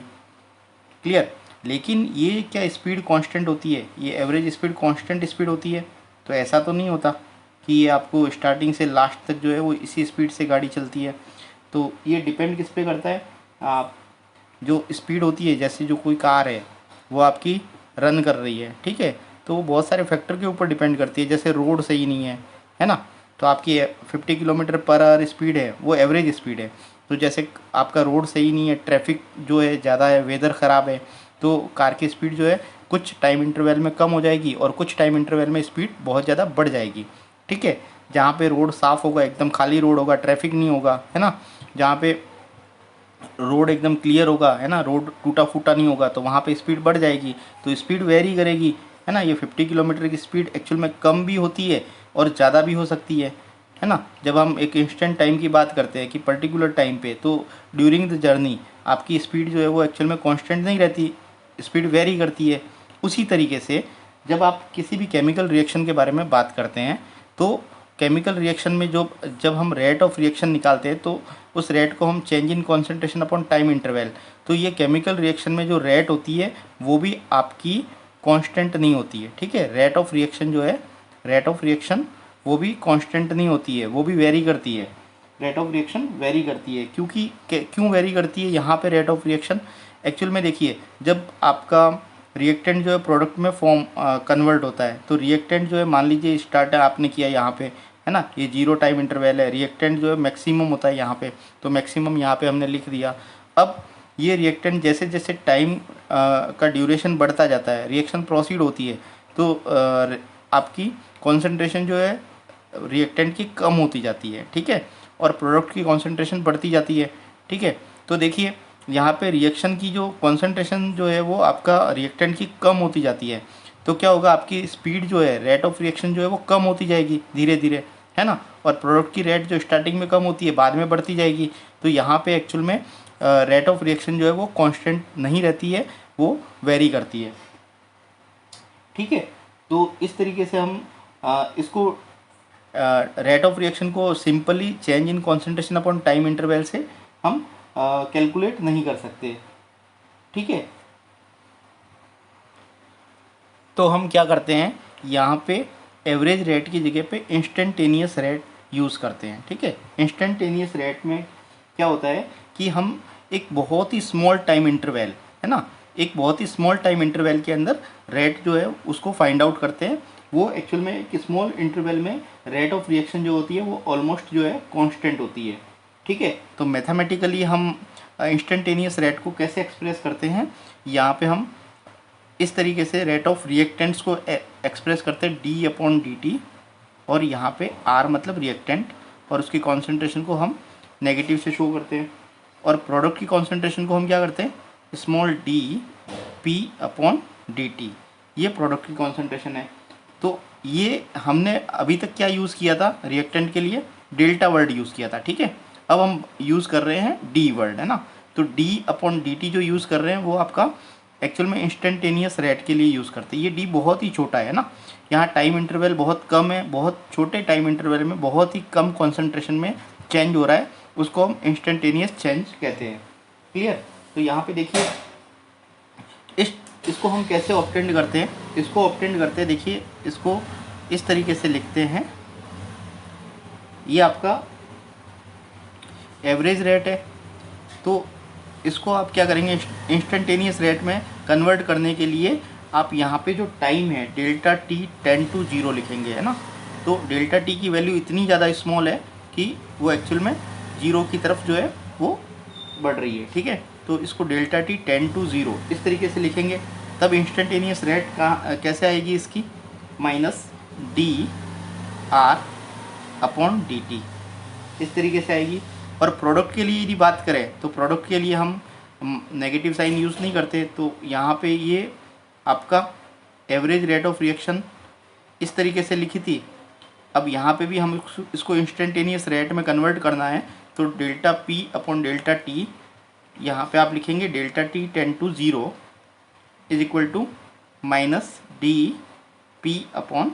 क्लियर। लेकिन ये क्या स्पीड कांस्टेंट होती है, ये एवरेज स्पीड कांस्टेंट स्पीड होती है, तो ऐसा तो नहीं होता कि ये आपको स्टार्टिंग से लास्ट तक जो है वो इसी स्पीड से गाड़ी चलती है। तो ये डिपेंड किस पे करता है, आप जो स्पीड होती है, जैसे जो कोई कार है वो आपकी रन कर रही है, ठीक है, तो वो बहुत सारे फैक्टर के ऊपर डिपेंड करती है। जैसे रोड सही नहीं है ना, तो आपकी 50 किलोमीटर पर आवर स्पीड है वो एवरेज स्पीड है। तो जैसे आपका रोड सही नहीं है, ट्रैफिक जो है ज़्यादा है, वेदर ख़राब है, तो कार की स्पीड जो है कुछ टाइम इंटरवल में कम हो जाएगी और कुछ टाइम इंटरवल में स्पीड बहुत ज़्यादा बढ़ जाएगी, ठीक है। जहाँ पे रोड साफ़ होगा, एकदम खाली रोड होगा, ट्रैफिक नहीं होगा, है ना, जहाँ पे रोड एकदम क्लियर होगा, है ना, रोड टूटा फूटा नहीं होगा, तो वहाँ पे स्पीड बढ़ जाएगी, तो स्पीड वेरी करेगी, है ना। ये 50 किलोमीटर की स्पीड एक्चुअल में कम भी होती है और ज़्यादा भी हो सकती है ना। जब हम एक इंस्टेंट टाइम की बात करते हैं कि पर्टिकुलर टाइम पे, तो ड्यूरिंग द जर्नी आपकी स्पीड जो है वो एक्चुअल में कांस्टेंट नहीं रहती, स्पीड वेरी करती है। उसी तरीके से जब आप किसी भी केमिकल रिएक्शन के बारे में बात करते हैं, तो केमिकल रिएक्शन में जो जब हम रेट ऑफ रिएक्शन निकालते हैं तो उस रेट को हम change in concentration upon time interval, तो ये केमिकल रिएक्शन में जो रेट होती है वो भी आपकी कांस्टेंट नहीं होती है, ठीक है। रेट ऑफ रिएक्शन जो है, रेट ऑफ रिएक्शन वो भी कांस्टेंट नहीं होती है, वो भी वेरी करती है, रेट ऑफ रिएक्शन वेरी करती है। क्योंकि क्यों वेरी करती है यहाँ पे रेट ऑफ रिएक्शन, एक्चुअल में देखिए जब आपका रिएक्टेंट जो है प्रोडक्ट में फॉर्म कन्वर्ट होता है, तो रिएक्टेंट जो है मान लीजिए स्टार्ट आपने किया यहाँ पे, है ना, ये 0 टाइम इंटरवल है। रिएक्टेंट जो है मैक्सिमम होता है यहाँ पे, तो मैक्सिमम यहाँ पे हमने लिख दिया। अब ये रिएक्टेंट जैसे जैसे टाइम का ड्यूरेशन बढ़ता जाता है, रिएक्शन प्रोसीड होती है, तो आपकी कॉन्सेंट्रेशन जो है रिएक्टेंट की कम होती जाती है, ठीक है, और प्रोडक्ट की कॉन्सेंट्रेशन बढ़ती जाती है, ठीक है। तो देखिए यहाँ पे रिएक्शन की जो कॉन्सेंट्रेशन जो है वो आपका रिएक्टेंट की कम होती जाती है, तो क्या होगा, आपकी स्पीड जो है, रेट ऑफ रिएक्शन जो है वो कम होती जाएगी धीरे धीरे, है ना, और प्रोडक्ट की रेट जो स्टार्टिंग में कम होती है बाद में बढ़ती जाएगी। तो यहाँ पे एक्चुअल में रेट ऑफ रिएक्शन जो है वो कांस्टेंट नहीं रहती है, वो वेरी करती है, ठीक है। तो इस तरीके से हम इसको रेट ऑफ रिएक्शन को simply change in concentration upon time interval से हम कैलकुलेट नहीं कर सकते, ठीक है। तो हम क्या करते हैं, यहाँ पे एवरेज रेट की जगह पे इंस्टेंटेनियस रेट यूज़ करते हैं, ठीक है। इंस्टेंटेनियस रेट में क्या होता है कि हम एक बहुत ही स्मॉल टाइम इंटरवल, है ना, एक बहुत ही स्मॉल टाइम इंटरवल के अंदर रेट जो है उसको फाइंड आउट करते हैं। वो एक्चुअल में एक स्मॉल इंटरवल में रेट ऑफ रिएक्शन जो होती है वो ऑलमोस्ट जो है कांस्टेंट होती है, ठीक है। तो मैथमेटिकली हम इंस्टेंटेनियस रेट को कैसे एक्सप्रेस करते हैं, यहाँ पे हम इस तरीके से रेट ऑफ रिएक्टेंट्स को एक्सप्रेस करते हैं डी अपॉन डी टी, और यहाँ पे आर मतलब रिएक्टेंट, और उसकी कॉन्सेंट्रेशन को हम नेगेटिव से शो करते हैं, और प्रोडक्ट की कॉन्सेंट्रेशन को हम क्या करते हैं, small D P upon D T, ये प्रोडक्ट की कॉन्सेंट्रेशन है। तो ये हमने अभी तक क्या यूज़ किया था रिएक्टेंट के लिए, डेल्टा वर्ड यूज़ किया था, ठीक है। अब हम यूज़ कर रहे हैं डी वर्ड, है ना, तो डी अपॉन डी टी जो यूज़ कर रहे हैं वो आपका एक्चुअल में इंस्टेंटेनियस रेट के लिए यूज़ करते हैं। ये डी बहुत ही छोटा है ना, यहाँ टाइम इंटरवल बहुत कम है, बहुत छोटे टाइम इंटरवल में बहुत ही कम कॉन्सेंट्रेशन में चेंज हो रहा है, उसको हम इंस्टेंटेनियस चेंज कहते हैं, क्लियर। तो यहाँ पे देखिए इसको हम कैसे ऑब्टेंड करते हैं, इसको ऑब्टेंड करते हैं, देखिए इसको इस तरीके से लिखते हैं, ये आपका एवरेज रेट है। तो इसको आप क्या करेंगे, इंस्टेंटेनियस रेट में कन्वर्ट करने के लिए आप यहाँ पे जो टाइम है डेल्टा टी 10 to 0 लिखेंगे, है ना। तो डेल्टा टी की वैल्यू इतनी ज़्यादा स्मॉल है कि वो एक्चुअल में 0 की तरफ जो है वो बढ़ रही है, ठीक है। तो इसको डेल्टा टी 10 to 0 इस तरीके से लिखेंगे, तब इंस्टेंटेनियस रेट कैसे आएगी इसकी, minus D are upon D T, इस तरीके से आएगी। और प्रोडक्ट के लिए यदि बात करें तो प्रोडक्ट के लिए हम नेगेटिव साइन यूज़ नहीं करते, तो यहाँ पे ये आपका एवरेज रेट ऑफ रिएक्शन इस तरीके से लिखी थी। अब यहाँ पे भी हम इसको इंस्टेंटेनियस रेट में कन्वर्ट करना है, तो delta P upon delta T, यहाँ पे आप लिखेंगे delta T 10 to 0 is equal to minus D P upon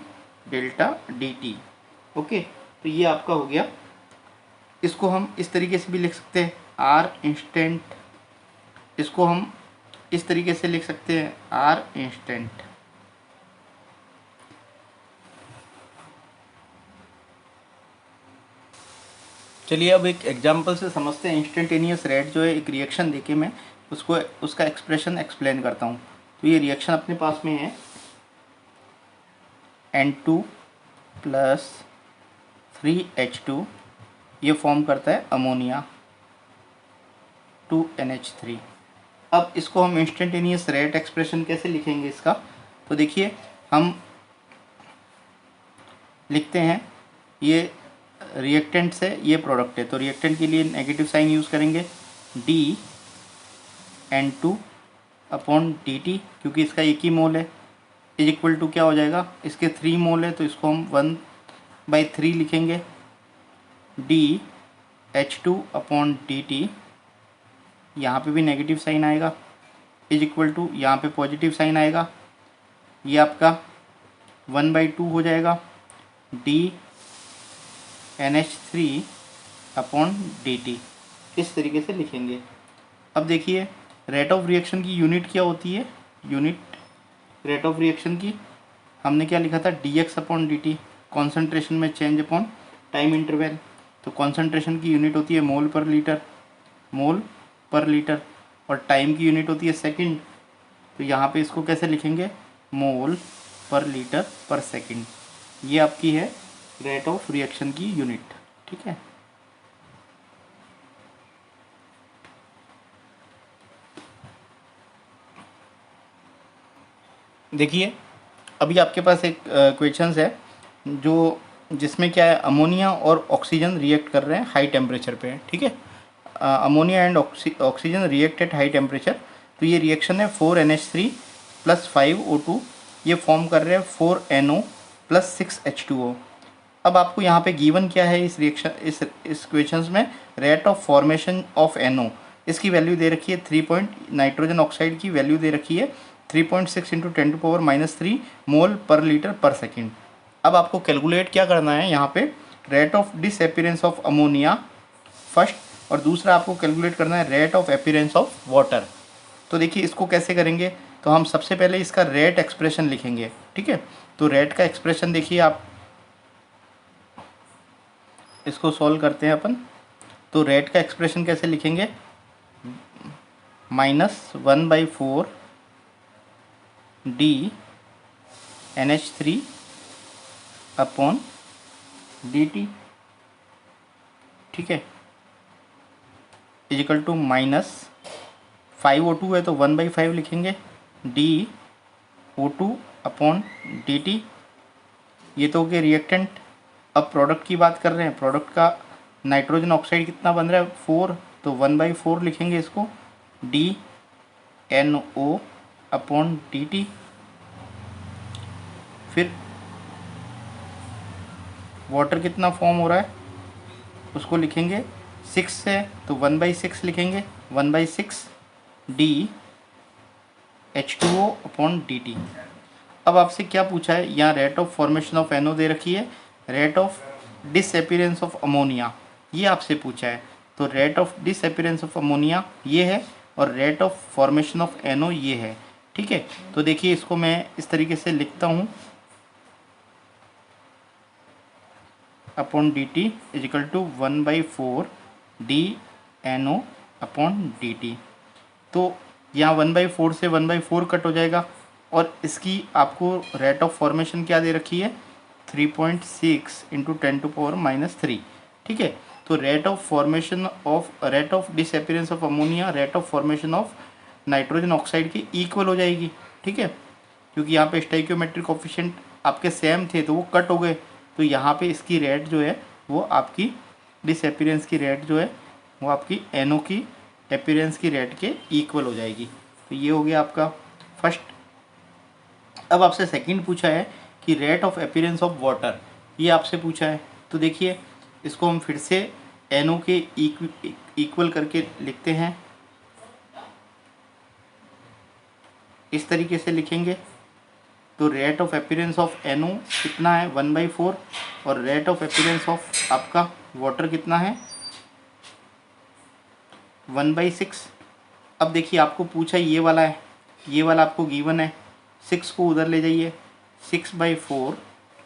delta D T, okay. तो ये आपका हो गया। इसको हम इस तरीके से भी लिख सकते हैं आर इंस्टेंट, इसको हम इस तरीके से लिख सकते हैं आर इंस्टेंट। चलिए अब एक एग्जांपल से समझते हैं इंस्टेंटेनियस रेट जो है, एक रिएक्शन देके मैं उसको उसका एक्सप्रेशन एक्सप्लेन करता हूँ। तो ये रिएक्शन अपने पास में है N2 + 3H2, ये फॉर्म करता है अमोनिया 2NH3। अब इसको हम इंस्टेंटेनियस रेट एक्सप्रेशन कैसे लिखेंगे इसका, तो देखिए हम लिखते हैं, ये रिएक्टेंट से ये प्रोडक्ट है, तो रिएक्टेंट के लिए नेगेटिव साइन यूज़ करेंगे, D N2 upon D T, क्योंकि इसका एक ही मोल है, इज इक्वल टू क्या हो जाएगा, इसके 3 मोल है तो इसको हम 1/3 लिखेंगे, D H2 upon D T, यहाँ पर भी नेगेटिव साइन आएगा, इज इक्वल टू यहाँ पे पॉजिटिव साइन आएगा, ये आपका 1/2 हो जाएगा, D NH3 upon D T, इस तरीके से लिखेंगे। अब देखिए रेट ऑफ रिएक्शन की यूनिट क्या होती है, यूनिट रेट ऑफ रिएक्शन की हमने क्या लिखा था, dx upon D T, concentration में चेंज अपॉन टाइम इंटरवल। तो कॉन्सेंट्रेशन की यूनिट होती है मोल पर लीटर, और टाइम की यूनिट होती है सेकंड। तो यहाँ पे इसको कैसे लिखेंगे, मोल पर लीटर पर सेकंड, ये आपकी है रेट ऑफ रिएक्शन की यूनिट, ठीक है। देखिए अभी आपके पास एक क्वेश्चंस है जो जिसमें क्या है, अमोनिया और ऑक्सीजन रिएक्ट कर रहे हैं हाई टेम्परेचर पे, ठीक है। Ammonia and oxygen react at high temperature. तो ये रिएक्शन है 4NH3 प्लस 5O2, ये फॉर्म कर रहे हैं 4NO प्लस 6H2O। अब आपको यहाँ पे गिवन क्या है इस रिएक्शन इस क्वेश्चंस में, rate of formation of NO, इसकी वैल्यू दे रखी है 3 नाइट्रोजन ऑक्साइड की वैल्यू दे रखी है 3.6 इंटू 10⁻³ मोल पर लीटर पर सेकेंड। अब आपको कैलकुलेट क्या करना है यहाँ पे, rate of disappearance of ammonia first, और दूसरा आपको कैलकुलेट करना है rate of appearance of water. तो देखिए इसको कैसे करेंगे, तो हम सबसे पहले इसका रेट एक्सप्रेशन लिखेंगे, ठीक है। तो रेट का एक्सप्रेशन देखिए आप, इसको सॉल्व करते हैं अपन। तो रेट का एक्सप्रेशन कैसे लिखेंगे, -1/4 dNH3 अपॉन dt, ठीक है, इजिकल टू -5O2 है तो 1/5 लिखेंगे dO2 अपॉन dt। ये तो हो गया रिएक्टेंट। अब प्रोडक्ट की बात कर रहे हैं, प्रोडक्ट का नाइट्रोजन ऑक्साइड कितना बन रहा है 4, तो 1/4 लिखेंगे इसको DNO अपॉन dt। फिर वाटर कितना फॉर्म हो रहा है उसको लिखेंगे 6 से, तो 1/6 लिखेंगे 1/6 DH2O अपॉन dt। अब आपसे क्या पूछा है, यहाँ rate of formation of NO दे रखी है, rate of disappearance of ammonia ये आपसे पूछा है। तो rate of disappearance of ammonia ये है और rate of formation of NO ये है, ठीक है। तो देखिए इसको मैं इस तरीके से लिखता हूँ, upon dt is equal to 1/4 DNO upon dt। तो यहाँ 1/4 से 1/4 कट हो जाएगा, और इसकी आपको रेट ऑफ फॉर्मेशन क्या दे रखी है 3.6 इंटू 10⁻³ ठीक है। तो rate of formation of rate of disappearance of ammonia rate of formation of nitrogen oxide की इक्वल हो जाएगी, ठीक है। क्योंकि यहाँ पे स्टोइकियोमेट्रिक कोफिशिएंट आपके सेम थे तो वो कट हो गए, तो यहाँ पे इसकी रेट जो है वो आपकी डिसअपीयरेंस की रेट जो है वो आपकी NO की अपीयरेंस की रेट के इक्वल हो जाएगी। तो ये हो गया आपका फर्स्ट। अब आपसे सेकंड पूछा है कि rate of appearance of water, ये आपसे पूछा है। तो देखिए इसको हम फिर से NO के इक्वल करके लिखते हैं, इस तरीके से लिखेंगे। तो rate of appearance of NO कितना है 1/4, और रेट ऑफ अपीयरेंस ऑफ आपका वाटर कितना है 1/6। अब देखिए आपको पूछा ये वाला है, ये वाला आपको गिवन है, 6 को उधर ले जाइए, 6/4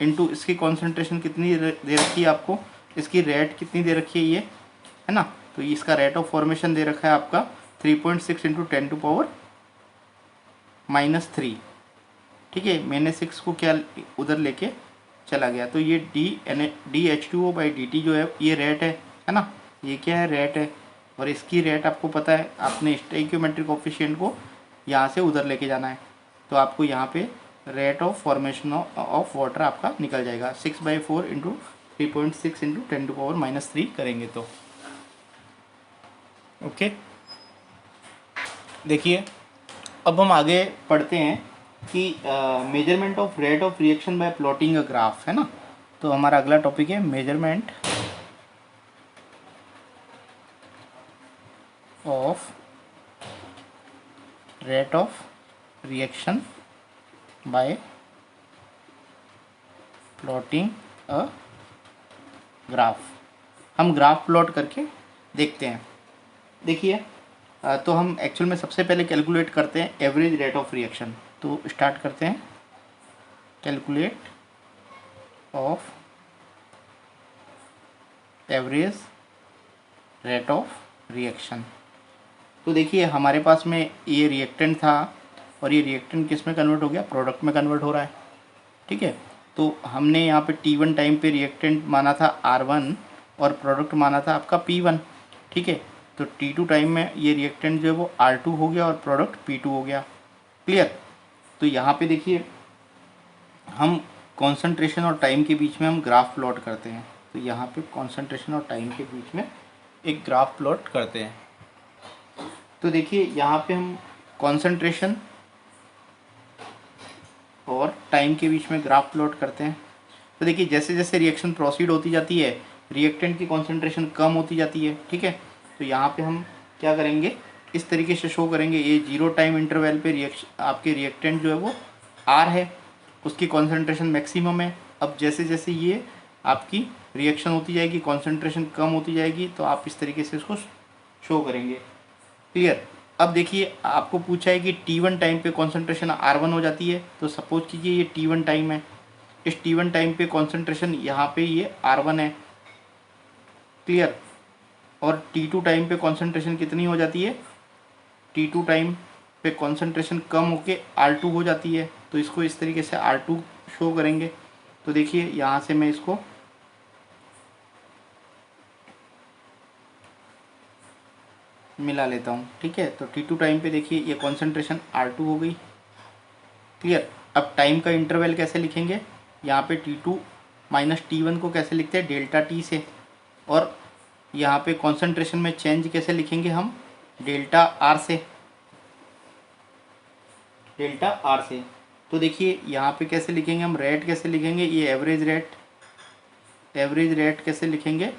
इंटू इसकी कॉन्सेंट्रेशन कितनी दे रखी है आपको, इसकी रेट कितनी दे रखी है ये है ना। तो इसका रेट ऑफ फॉर्मेशन दे रखा है आपका 3.6 इंटू 10⁻³ ठीक है। मैंने 6 को क्या उधर लेके चला गया, तो ये DH2O/dt जो है ये रेट है ना, ये क्या है रेट है, और इसकी रेट आपको पता है, आपने स्टोइकियोमेट्रिक कोफिशिएंट को यहाँ से उधर लेके जाना है। तो आपको यहाँ पे rate of formation of water आपका निकल जाएगा 6/4 इंटू 3.6 इंटू 10⁻³ करेंगे तो ओके। देखिए अब हम आगे पढ़ते हैं कि measurement of rate of reaction by plotting a graph है ना। तो हमारा अगला टॉपिक है measurement of rate of reaction by plotting a graph. हम ग्राफ प्लॉट करके देखते हैं। देखिए तो हम एक्चुअल में सबसे पहले कैलकुलेट करते हैं एवरेज रेट ऑफ रिएक्शन। तो स्टार्ट करते हैं, calculate of average rate of reaction. तो देखिए हमारे पास में ये रिएक्टेंट था और ये रिएक्टेंट किस में कन्वर्ट हो गया, प्रोडक्ट में कन्वर्ट हो रहा है, ठीक है। तो हमने यहाँ पे T1 टाइम पे रिएक्टेंट माना था R1 और प्रोडक्ट माना था आपका P1, ठीक है। तो T2 टाइम में ये रिएक्टेंट जो है वो R2 हो गया और प्रोडक्ट P2 हो गया। क्लियर। तो यहाँ पे देखिए हम कॉन्सेंट्रेशन और टाइम के बीच में हम ग्राफ प्लॉट करते हैं। तो यहाँ पे कॉन्सेंट्रेशन और टाइम के बीच में एक ग्राफ प्लॉट करते हैं। तो देखिए यहाँ पे हम कॉन्सेंट्रेशन और टाइम के बीच में ग्राफ प्लॉट करते हैं। तो देखिए जैसे जैसे रिएक्शन प्रोसीड होती जाती है रिएक्टेंट की कॉन्सेंट्रेशन कम होती जाती है, ठीक है। तो यहाँ पे हम क्या करेंगे, इस तरीके से शो करेंगे। ये 0 टाइम इंटरवल पे आपके रिएक्टेंट जो है वो R है, उसकी कॉन्सेंट्रेशन मैक्सिमम है। अब जैसे जैसे ये आपकी रिएक्शन होती जाएगी कॉन्सेंट्रेशन कम होती जाएगी, तो आप इस तरीके से इसको शो करेंगे। क्लियर। अब देखिए आपको पूछा है कि T1 टाइम पे कॉन्सेंट्रेशन R1 हो जाती है। तो सपोज कीजिए ये T1 टाइम है, इस T1 टाइम पे कॉन्सेंट्रेशन यहाँ पे ये R1 है। क्लियर। और T2 टाइम पे कॉन्सेंट्रेशन कितनी हो जाती है, T2 टाइम पे कॉन्सेंट्रेशन कम होके R2 हो जाती है। तो इसको इस तरीके से R2 शो करेंगे। तो देखिए यहाँ से मैं इसको मिला लेता हूँ, ठीक है। तो T2 टाइम पे देखिए ये कॉन्सेंट्रेशन R2 हो गई। क्लियर। अब टाइम का इंटरवल कैसे लिखेंगे, यहाँ पे T2 माइनस T1 को कैसे लिखते हैं, डेल्टा T से। और यहाँ पे कॉन्सेंट्रेशन में चेंज कैसे लिखेंगे हम, डेल्टा R से, डेल्टा R से। तो देखिए यहाँ पे कैसे लिखेंगे हम, रेट कैसे लिखेंगे, ये एवरेज रेट, एवरेज रेट कैसे लिखेंगे,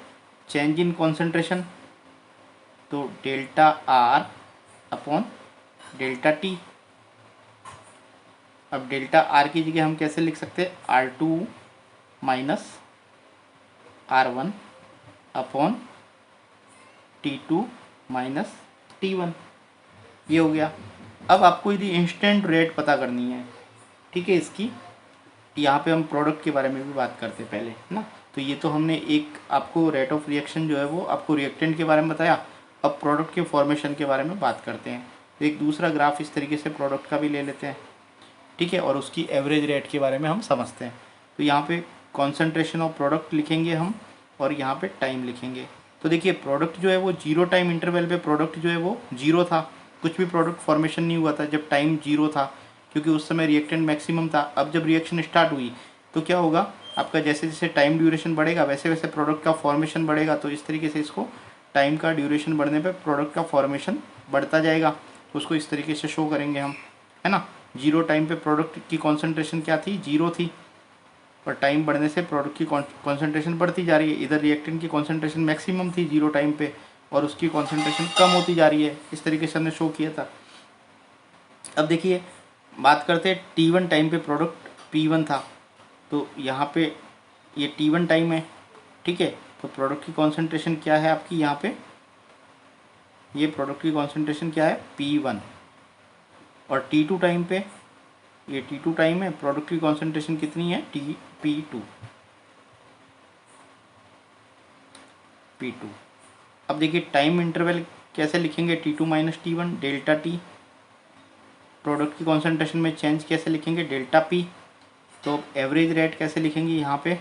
चेंज इन कॉन्सेंट्रेशन। तो delta R upon delta T। अब डेल्टा R की जगह हम कैसे लिख सकते हैं, R2 minus R1 upon T2 minus T1, ये हो गया। अब आपको यदि इंस्टेंट रेट पता करनी है, ठीक है, इसकी, यहाँ पे हम प्रोडक्ट के बारे में भी बात करते हैं पहले ना। तो ये तो हमने एक आपको रेट ऑफ रिएक्शन जो है वो आपको रिएक्टेंट के बारे में बताया। अब प्रोडक्ट के फॉर्मेशन के बारे में बात करते हैं। तो एक दूसरा ग्राफ इस तरीके से प्रोडक्ट का भी ले लेते हैं, ठीक है, और उसकी एवरेज रेट के बारे में हम समझते हैं। तो यहाँ पे कॉन्सेंट्रेशन ऑफ प्रोडक्ट लिखेंगे हम और यहाँ पे टाइम लिखेंगे। तो देखिए प्रोडक्ट जो है वो 0 टाइम इंटरवल पे प्रोडक्ट जो है वो 0 था, कुछ भी प्रोडक्ट फॉर्मेशन नहीं हुआ था जब टाइम 0 था, क्योंकि उस समय रिएक्टेंट मैक्सिमम था। अब जब रिएक्शन स्टार्ट हुई तो क्या होगा, आपका जैसे जैसे टाइम ड्यूरेशन बढ़ेगा वैसे वैसे प्रोडक्ट का फॉर्मेशन बढ़ेगा। तो इस तरीके से इसको टाइम का ड्यूरेशन बढ़ने पे प्रोडक्ट का फॉर्मेशन बढ़ता जाएगा। तो उसको इस तरीके से शो करेंगे हम, है ना। 0 टाइम पे प्रोडक्ट की कॉन्सेंट्रेशन क्या थी, 0 थी, और टाइम बढ़ने से प्रोडक्ट की कॉन्सेंट्रेशन बढ़ती जा रही है। इधर रिएक्टेंट की कॉन्सेंट्रेशन मैक्सिमम थी 0 टाइम पे और उसकी कॉन्सेंट्रेशन कम होती जा रही है। इस तरीके से हमने शो किया था। अब देखिए बात करते हैं T1 टाइम पे प्रोडक्ट P1 था। तो यहाँ पे ये T1 टाइम है, ठीक है। तो प्रोडक्ट की कॉन्सेंट्रेशन क्या है आपकी, यहाँ पे ये प्रोडक्ट की कॉन्सेंट्रेशन क्या है, P1। और T2 टाइम पे, ये T2 टाइम है, प्रोडक्ट की कॉन्सेंट्रेशन कितनी है, P2। अब देखिए टाइम इंटरवल कैसे लिखेंगे, T2 minus T1, delta T। Product की कॉन्सेंट्रेशन में चेंज कैसे लिखेंगे, डेल्टा P। तो एवरेज रेट कैसे लिखेंगे, यहाँ पे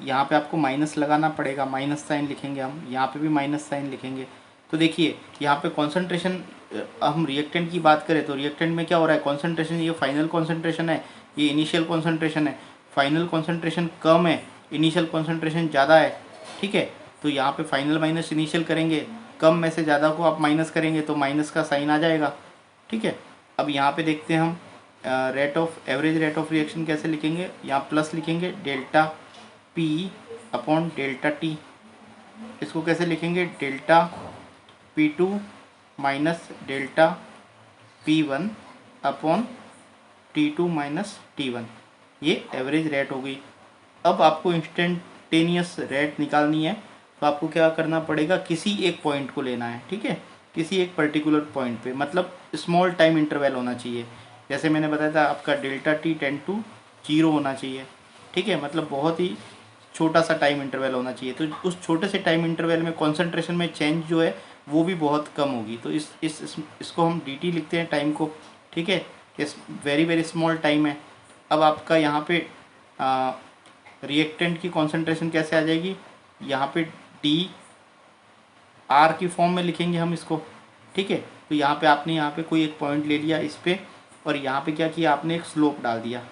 यहाँ पे आपको माइनस लगाना पड़ेगा, माइनस साइन लिखेंगे हम, यहाँ पे भी माइनस साइन लिखेंगे। तो देखिए यहाँ पे कॉन्सेंट्रेशन, हम रिएक्टेंट की बात करें तो रिएक्टेंट में क्या हो रहा है, कॉन्सेंट्रेशन, ये फाइनल कॉन्सेंट्रेशन है, ये इनिशियल कॉन्सेंट्रेशन है। फाइनल कॉन्सेंट्रेशन कम है, इनिशियल कॉन्सेंट्रेशन ज़्यादा है, ठीक है। तो यहाँ पे फाइनल माइनस इनिशियल करेंगे, कम में से ज़्यादा को आप माइनस करेंगे तो माइनस का साइन आ जाएगा, ठीक है। अब यहाँ पे देखते हैं हम rate of, average rate of reaction कैसे लिखेंगे, यहाँ प्लस लिखेंगे, delta P upon delta T। इसको कैसे लिखेंगे, delta P2 minus delta P1 upon T2 minus T1। ये एवरेज रेट हो गई। अब आपको इंस्टेंटेनियस रेट निकालनी है, तो आपको क्या करना पड़ेगा, किसी एक पॉइंट को लेना है, ठीक है, किसी एक पर्टिकुलर पॉइंट पे, मतलब स्मॉल टाइम इंटरवल होना चाहिए। जैसे मैंने बताया था आपका डेल्टा T टेंड टू 0 होना चाहिए, ठीक है, मतलब बहुत ही छोटा सा टाइम इंटरवल होना चाहिए। तो उस छोटे से टाइम इंटरवल में कॉन्सेंट्रेशन में चेंज जो है वो भी बहुत कम होगी। तो इसको हम dt लिखते हैं टाइम को, ठीक है, इस वेरी वेरी स्मॉल टाइम है। अब आपका यहाँ पे रिएक्टेंट की कॉन्सेंट्रेशन कैसे आ जाएगी, यहाँ पे डी आर की फॉर्म में लिखेंगे हम इसको, ठीक है। तो यहाँ पे आपने यहाँ पे कोई एक पॉइंट ले लिया इस पे, और यहाँ पे क्या किया आपने, एक स्लोप डाल दिया,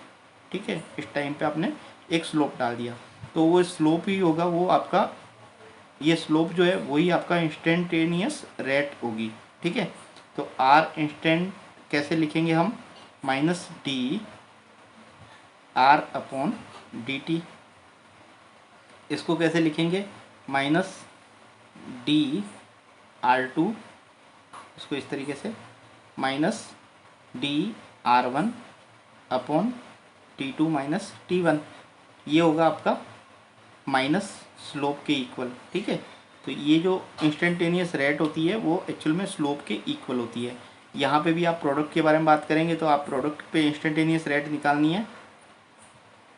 ठीक है। इस टाइम पे आपने एक स्लोप डाल दिया, तो वो स्लोप ही होगा वो आपका, ये स्लोप जो है वही आपका इंस्टेंटेनियस रेट होगी, ठीक है। तो आर इंस्टेंट कैसे लिखेंगे हम, minus D are upon D T. इसको कैसे लिखेंगे, माइनस डी आर टू, इसको इस तरीके से minus D R one upon T two minus T one, ये होगा आपका माइनस स्लोप के इक्वल, ठीक है। तो ये जो इंस्टेंटेनियस रेट होती है वो एक्चुअल में स्लोप के इक्वल होती है। यहाँ पे भी आप प्रोडक्ट के बारे में बात करेंगे तो आप प्रोडक्ट पे इंस्टेंटेनियस रेट निकालनी है,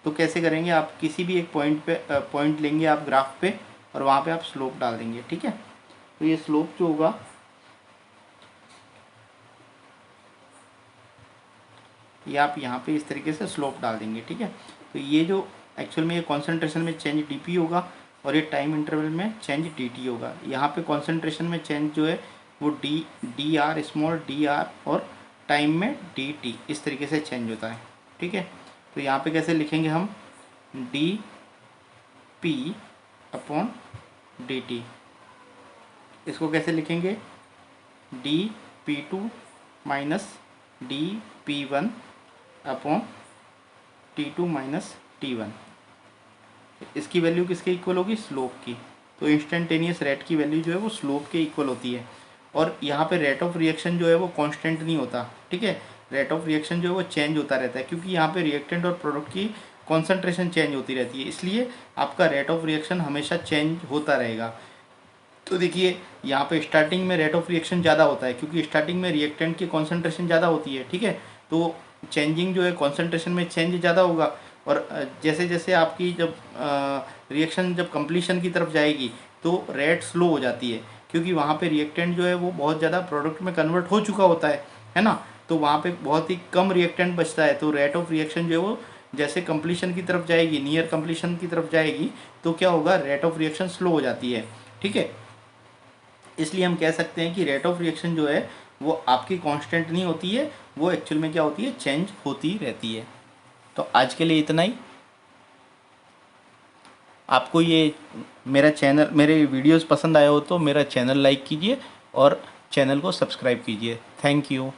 तो कैसे करेंगे, आप किसी भी एक पॉइंट लेंगे आप ग्राफ पे, और वहाँ पे आप स्लोप डाल देंगे, ठीक है। तो ये स्लोप जो होगा, ये आप यहाँ पे इस तरीके से स्लोप डाल देंगे, ठीक है। तो ये जो एक्चुअल में ये कॉन्सेंट्रेशन में चेंज डीपी होगा, और ये टाइम इंटरवल में चेंज डी होगा। यहाँ पे कॉन्सेंट्रेशन में चेंज जो है वो D R small D R, और टाइम में डी टी, इस तरीके से चेंज होता है, ठीक है। तो यहाँ पे कैसे लिखेंगे हम, D P upon D T. इसको कैसे लिखेंगे, D P two minus D P one upon T two minus T one. इसकी वैल्यू किसके इक्वल होगी, स्लोप की। तो इंस्टेंटेनियस रेट की वैल्यू जो है वो स्लोप के इक्वल होती है। और यहाँ पे रेट ऑफ रिएक्शन जो है वो कांस्टेंट नहीं होता, ठीक है। रेट ऑफ रिएक्शन जो है वो चेंज होता रहता है, क्योंकि यहाँ पे रिएक्टेंट और प्रोडक्ट की कॉन्सेंट्रेशन चेंज होती रहती है, इसलिए आपका रेट ऑफ रिएक्शन हमेशा चेंज होता रहेगा। तो देखिए यहाँ पे स्टार्टिंग में रेट ऑफ रिएक्शन ज़्यादा होता है, क्योंकि स्टार्टिंग में रिएक्टेंट की कॉन्सेंट्रेशन ज़्यादा होती है, ठीक है। तो चेंजिंग जो है कॉन्सेंट्रेशन में चेंज ज़्यादा होगा, और जैसे जैसे आपकी जब रिएक्शन जब कंप्लीशन की तरफ जाएगी तो रेट स्लो हो जाती है, क्योंकि वहाँ पे रिएक्टेंट जो है वो बहुत ज़्यादा प्रोडक्ट में कन्वर्ट हो चुका होता है ना। तो वहाँ पे बहुत ही कम रिएक्टेंट बचता है, तो रेट ऑफ रिएक्शन जो है वो जैसे कंप्लीशन की तरफ जाएगी, नियर कंप्लीशन की तरफ जाएगी, तो क्या होगा, रेट ऑफ रिएक्शन स्लो हो जाती है, ठीक है। इसलिए हम कह सकते हैं कि रेट ऑफ रिएक्शन जो है वो आपकी कांस्टेंट नहीं होती है, वो एक्चुअल में क्या होती है, चेंज होती रहती है। तो आज के लिए इतना ही। आपको ये मेरा चैनल, मेरे वीडियोस पसंद आए हो तो मेरा चैनल लाइक कीजिए और चैनल को सब्सक्राइब कीजिए। Thank you.